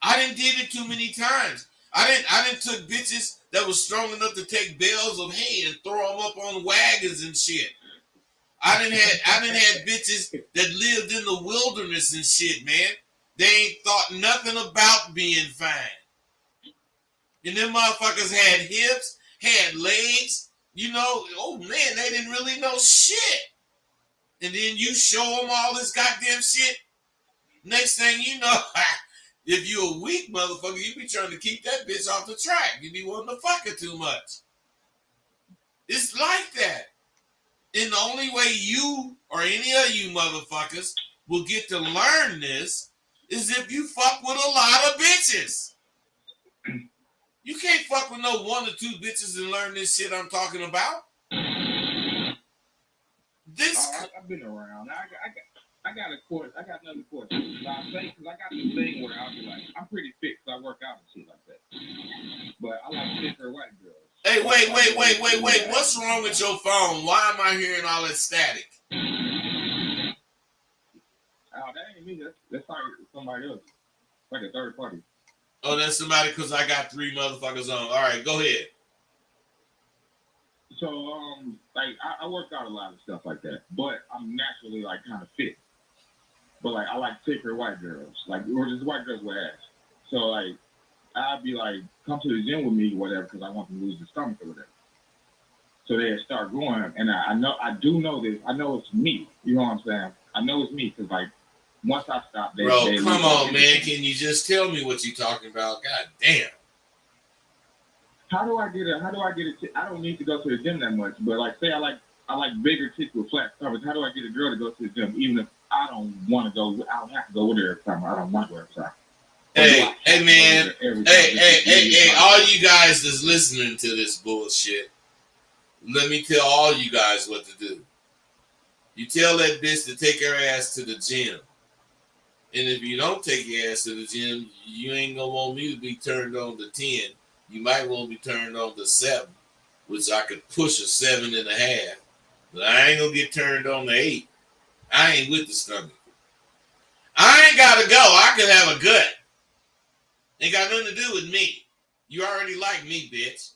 I didn't did it too many times. I didn't took bitches that was strong enough to take bales of hay and throw them up on wagons and shit. I didn't had bitches that lived in the wilderness and shit, man. They ain't thought nothing about being fine. And them motherfuckers had hips, had legs, oh man, they didn't really know shit. And then you show them all this goddamn shit. Next thing you know, if you a weak motherfucker, you be trying to keep that bitch off the track. You be wanting to fuck her too much. It's like that. And the only way you or any of you motherfuckers will get to learn this is if you fuck with a lot of bitches. You can't fuck with no 1 or 2 bitches and learn this shit I'm talking about. I've been around. I got a course. I got another course. So I say, because I got this thing where I'll be like, I'm pretty fit because I work out and shit like that. But I like thicker white girls. Hey, wait. What's wrong with your phone? Why am I hearing all that static? Oh, that ain't me. That's somebody else. Like a third party. Oh, that's somebody because I got 3 motherfuckers on. All right, go ahead. So, I work out a lot of stuff like that, but I'm naturally, kind of fit. But, I like thicker white girls, or just white girls with ass. So, I'd be like, come to the gym with me or whatever, because I want them to lose the stomach or whatever. So they start going, and I do know this. I know it's me. You know what I'm saying? I know it's me, because, once I stop, they come on, man. Can you just tell me what you're talking about? God damn. How do I get it? I don't need to go to the gym that much, but say I like bigger tits with flat stomachs. How do I get a girl to go to the gym, even if I don't want to go? I don't have to go with her every time. I don't want to go every time. Hey, man. Hey, all you guys that's listening to this bullshit, let me tell all you guys what to do. You tell that bitch to take her ass to the gym. And if you don't take your ass to the gym, you ain't gonna want me to be turned on to 10. You might want to be turned on to 7, which I could push a 7.5. But I ain't gonna get turned on to 8. I ain't with the stomach. I ain't gotta go. I can have a gut. Ain't got nothing to do with me. You already like me, bitch.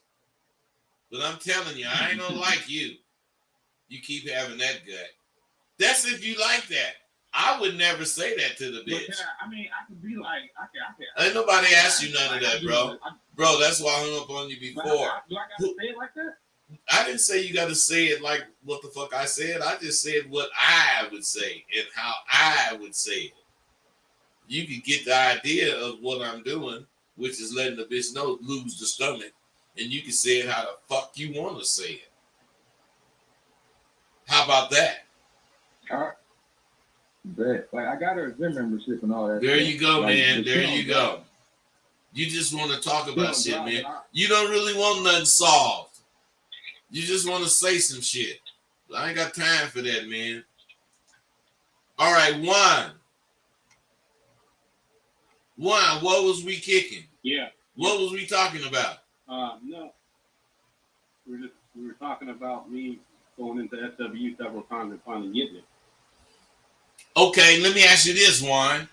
But I'm telling you, I ain't gonna like you. You keep having that gut. That's if you like that. I would never say that to the bitch. I could be like, I can. Ain't nobody asked you none of that, bro. Bro, that's why I hung up on you before. Do I gotta say it like that? I didn't say you got to say it like what the fuck I said. I just said what I would say and how I would say it. You could get the idea of what I'm doing, which is letting the bitch know, lose the stomach, and you can say it how the fuck you want to say it. How about that? All right. Bet. Like, I got her gym membership and all that. There you go, like, man. There you go. You just want to talk about shit, man. You don't really want nothing solved. You just want to say some shit. I ain't got time for that, man. All right, Juan, what was we kicking? Yeah. What was we talking about? No. We were talking about me going into SW several times and finally getting it. Okay, let me ask you this, Juan.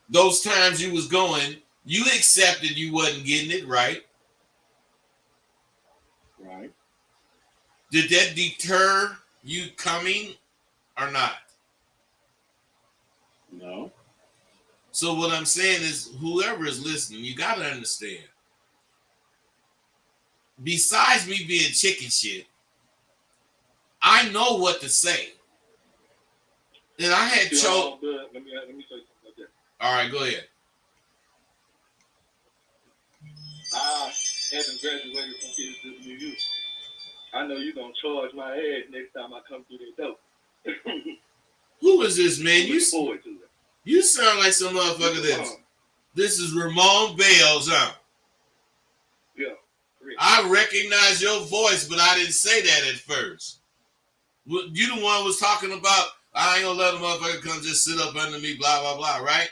Those times you was going, you accepted you wasn't getting it, right? Right. Did that deter you coming or not? No. So what I'm saying is, whoever is listening, you got to understand. Besides me being chicken shit, I know what to say. And I had chose. Let me say something like that. All right, go ahead. I haven't graduated from KSWU. I know you're going to charge my ass next time I come through that door. Who is this, man? Forward to it. You sound like some motherfucker this is Ramon Bales, huh? Yeah, correct. I recognize your voice, but I didn't say that at first. You the one was talking about, I ain't gonna let a motherfucker come just sit up under me, blah, blah, blah, right?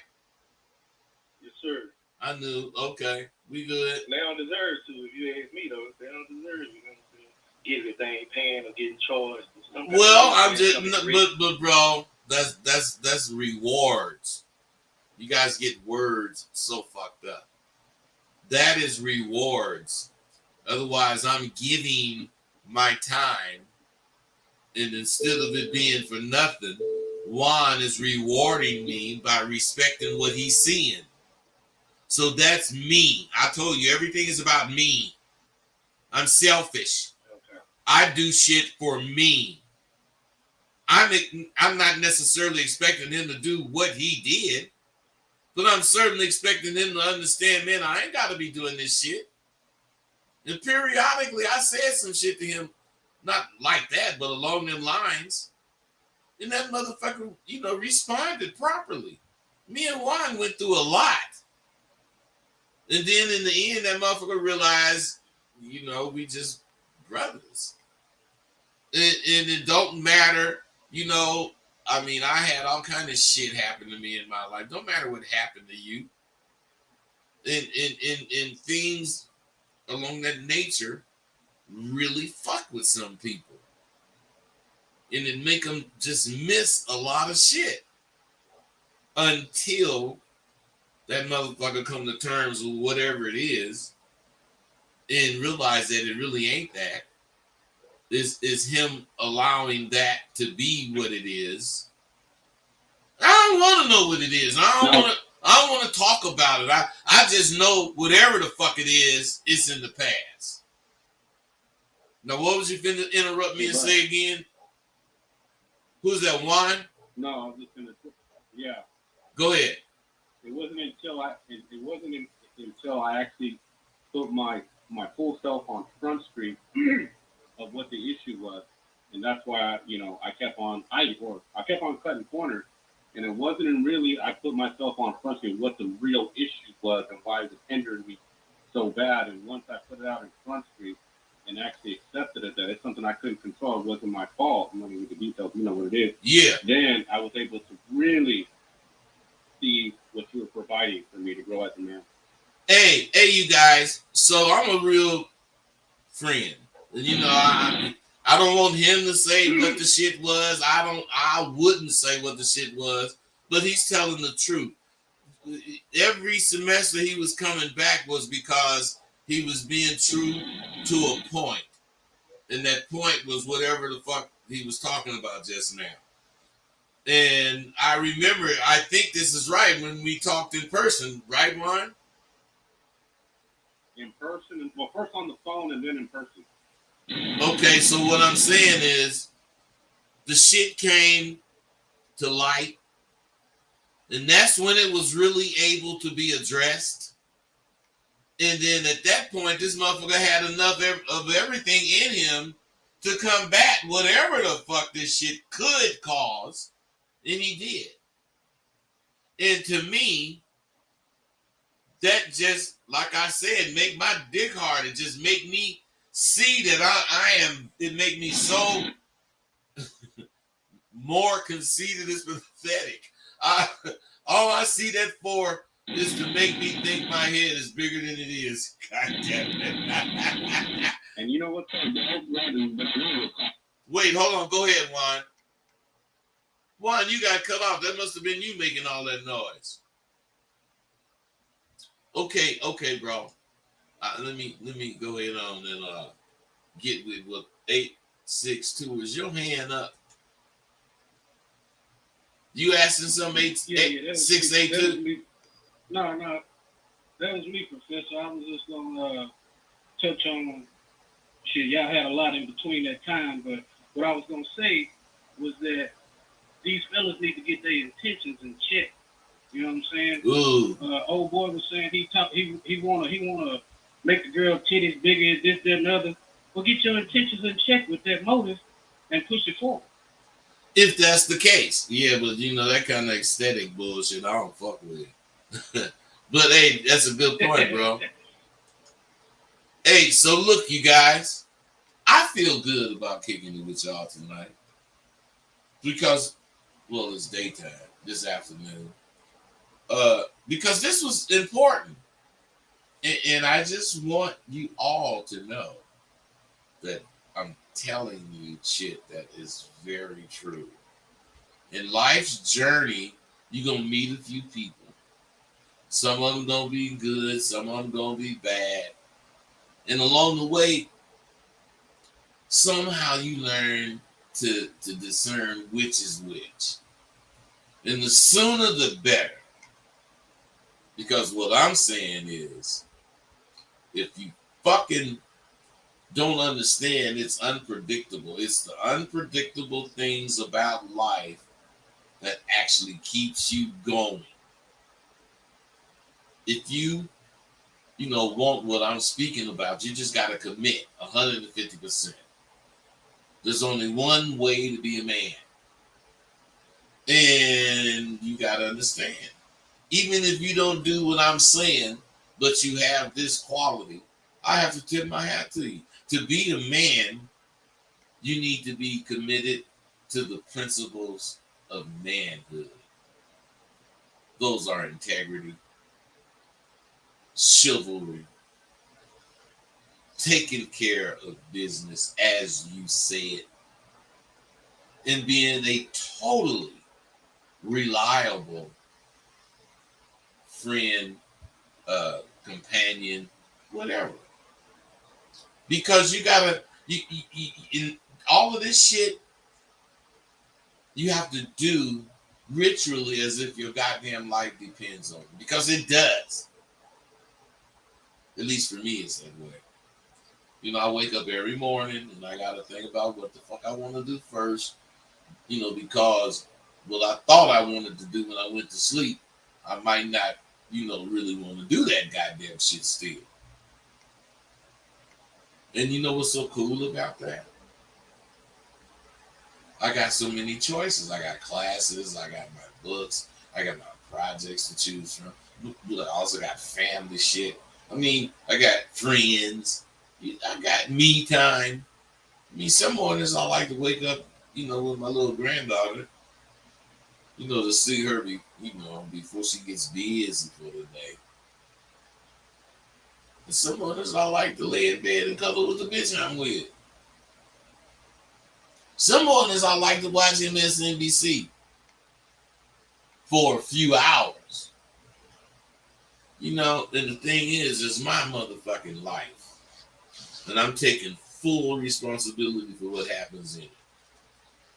Yes, sir. I knew. Okay, we good. They don't deserve to. If you ask me, though, they don't deserve to. Get everything paying or getting charged. Well, I'm just, but bro, that's rewards. You guys get words so fucked up. That is rewards. Otherwise, I'm giving my time, and instead of it being for nothing, Juan is rewarding me by respecting what he's seeing. So that's me. I told you, everything is about me. I'm selfish. Okay. I do shit for me. I'm not necessarily expecting him to do what he did, but I'm certainly expecting him to understand, man, I ain't got to be doing this shit. And periodically, I said some shit to him, not like that, but along them lines. And that motherfucker, responded properly. Me and Juan went through a lot. And then in the end, that motherfucker realized, we just brothers. And it don't matter, I had all kind of shit happen to me in my life. Don't matter what happened to you. And things along that nature really fuck with some people. And it make them just miss a lot of shit. Until that motherfucker come to terms with whatever it is and realize that it really ain't that. Is him allowing that to be what it is. I don't want to know what it is. I don't want to talk about it. I just know whatever the fuck it is, it's in the past. Now, what was you finna interrupt me and say again? Who's that, Juan? No, I was just gonna. Yeah. Go ahead. It wasn't until I actually put my full self on Front Street of what the issue was, and that's why I kept on cutting corners, and it wasn't really I put myself on Front Street what the real issue was and why it was hindering me so bad. And once I put it out in Front Street, and actually accepted it that it's something I couldn't control. It wasn't my fault. I'm not with the details. You know what it is. Yeah. Then I was able to really see what you were providing for me to grow as a man. Hey, you guys. So I'm a real friend. You know, I don't want him to say what the shit was. I wouldn't say what the shit was, but he's telling the truth. Every semester he was coming back was because he was being true to a point. And that point was whatever the fuck he was talking about just now. And I remember, I think this is right, when we talked in person, right, Juan? In person, well, first on the phone and then in person. Okay, so what I'm saying is the shit came to light, and that's when it was really able to be addressed. And then at that point, this motherfucker had enough of everything in him to combat whatever the fuck this shit could cause, and he did. And to me, that just, like I said, make my dick hard. It just make me see that I am, it make me so more conceited is pathetic. All I see that for is to make me think my head is bigger than it is. God damn it. And you know what? Wait, hold on. Go ahead, Juan. Juan, you got cut off. That must have been you making all that noise. Okay, bro. Let me go ahead on and get with what 862 is. Your hand up. You asking some 682? No, that was me, Professor. I was just gonna touch on shit. Y'all had a lot in between that time, but what I was gonna say was that these fellas need to get their intentions in check. You know what I'm saying? Ooh. Old boy was saying he wanna make the girl titties bigger, this, that, and other. Well, get your intentions in check with that motive and push it forward. If that's the case. Yeah, but you know, that kind of aesthetic bullshit I don't fuck with. But hey, that's a good point, bro. Hey, so look, you guys, I feel good about kicking it with y'all tonight. Because, well, it's daytime, this afternoon. Because this was important. And I just want you all to know that I'm telling you shit that is very true. In life's journey, you're going to meet a few people. Some of them going to be good. Some of them going to be bad. And along the way, somehow you learn to discern which is which. And the sooner the better. Because what I'm saying is, if you fucking don't understand, it's unpredictable. It's the unpredictable things about life that actually keeps you going. If you want what I'm speaking about, you just got to commit 150%. There's only one way to be a man. And you got to understand, even if you don't do what I'm saying, but you have this quality, I have to tip my hat to you. To be a man, you need to be committed to the principles of manhood. Those are integrity, chivalry, taking care of business as you say it, and being a totally reliable friend, companion, whatever. Because you gotta, in all of this shit, you have to do ritually as if your goddamn life depends on it. Because it does. At least for me, it's that way. You know, I wake up every morning and I gotta think about what the fuck I want to do first. You know, because what I thought I wanted to do when I went to sleep, I might not, really want to do that goddamn shit still. And you know what's so cool about that? I got so many choices. I got classes, I got my books, I got my projects to choose from. I also got family shit. I mean, I got friends. I got me time. I mean, some mornings I like to wake up, with my little granddaughter, to see her, before she gets busy for the day. And some mornings I like to lay in bed and cuddle with the bitch I'm with. Some mornings I like to watch MSNBC for a few hours. And the thing is, it's my motherfucking life. And I'm taking full responsibility for what happens in it.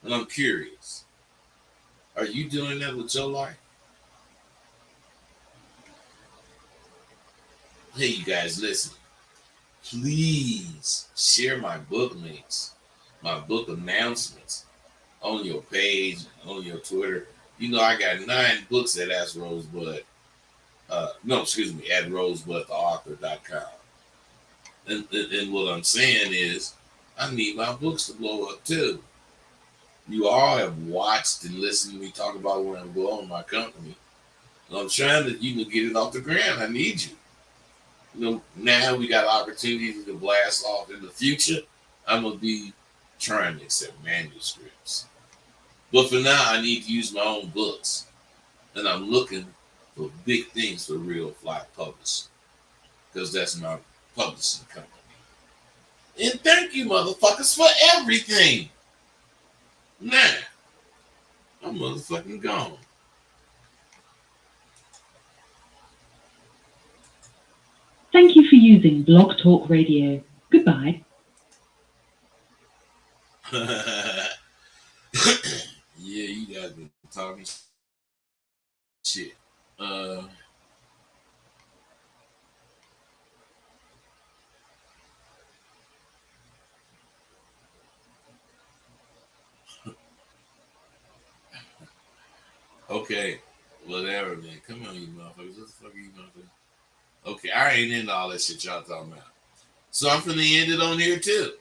And I'm curious. Are you doing that with your life? Hey, you guys, listen. Please share my book links, my book announcements on your page, on your Twitter. I got 9 books at Ask Rosebud. At rosebudtheauthor.com. And what I'm saying is, I need my books to blow up too. You all have watched and listened to me talk about where I'm going, my company. And I'm trying to, get it off the ground. I need you. Now we got opportunities to blast off. In the future, I'm going to be trying to accept manuscripts. But for now, I need to use my own books. And I'm looking for big things for Real Fly Publishing. Because that's my publishing company. And thank you, motherfuckers, for everything. Now, I'm motherfucking gone. Thank you for using Blog Talk Radio. Goodbye. Yeah, you guys been talking shit. Okay, whatever, man. Come on, you motherfuckers. What the fuck are you motherfuckers? Okay, I ain't into all that shit y'all talking about. So I'm finna end it on here too.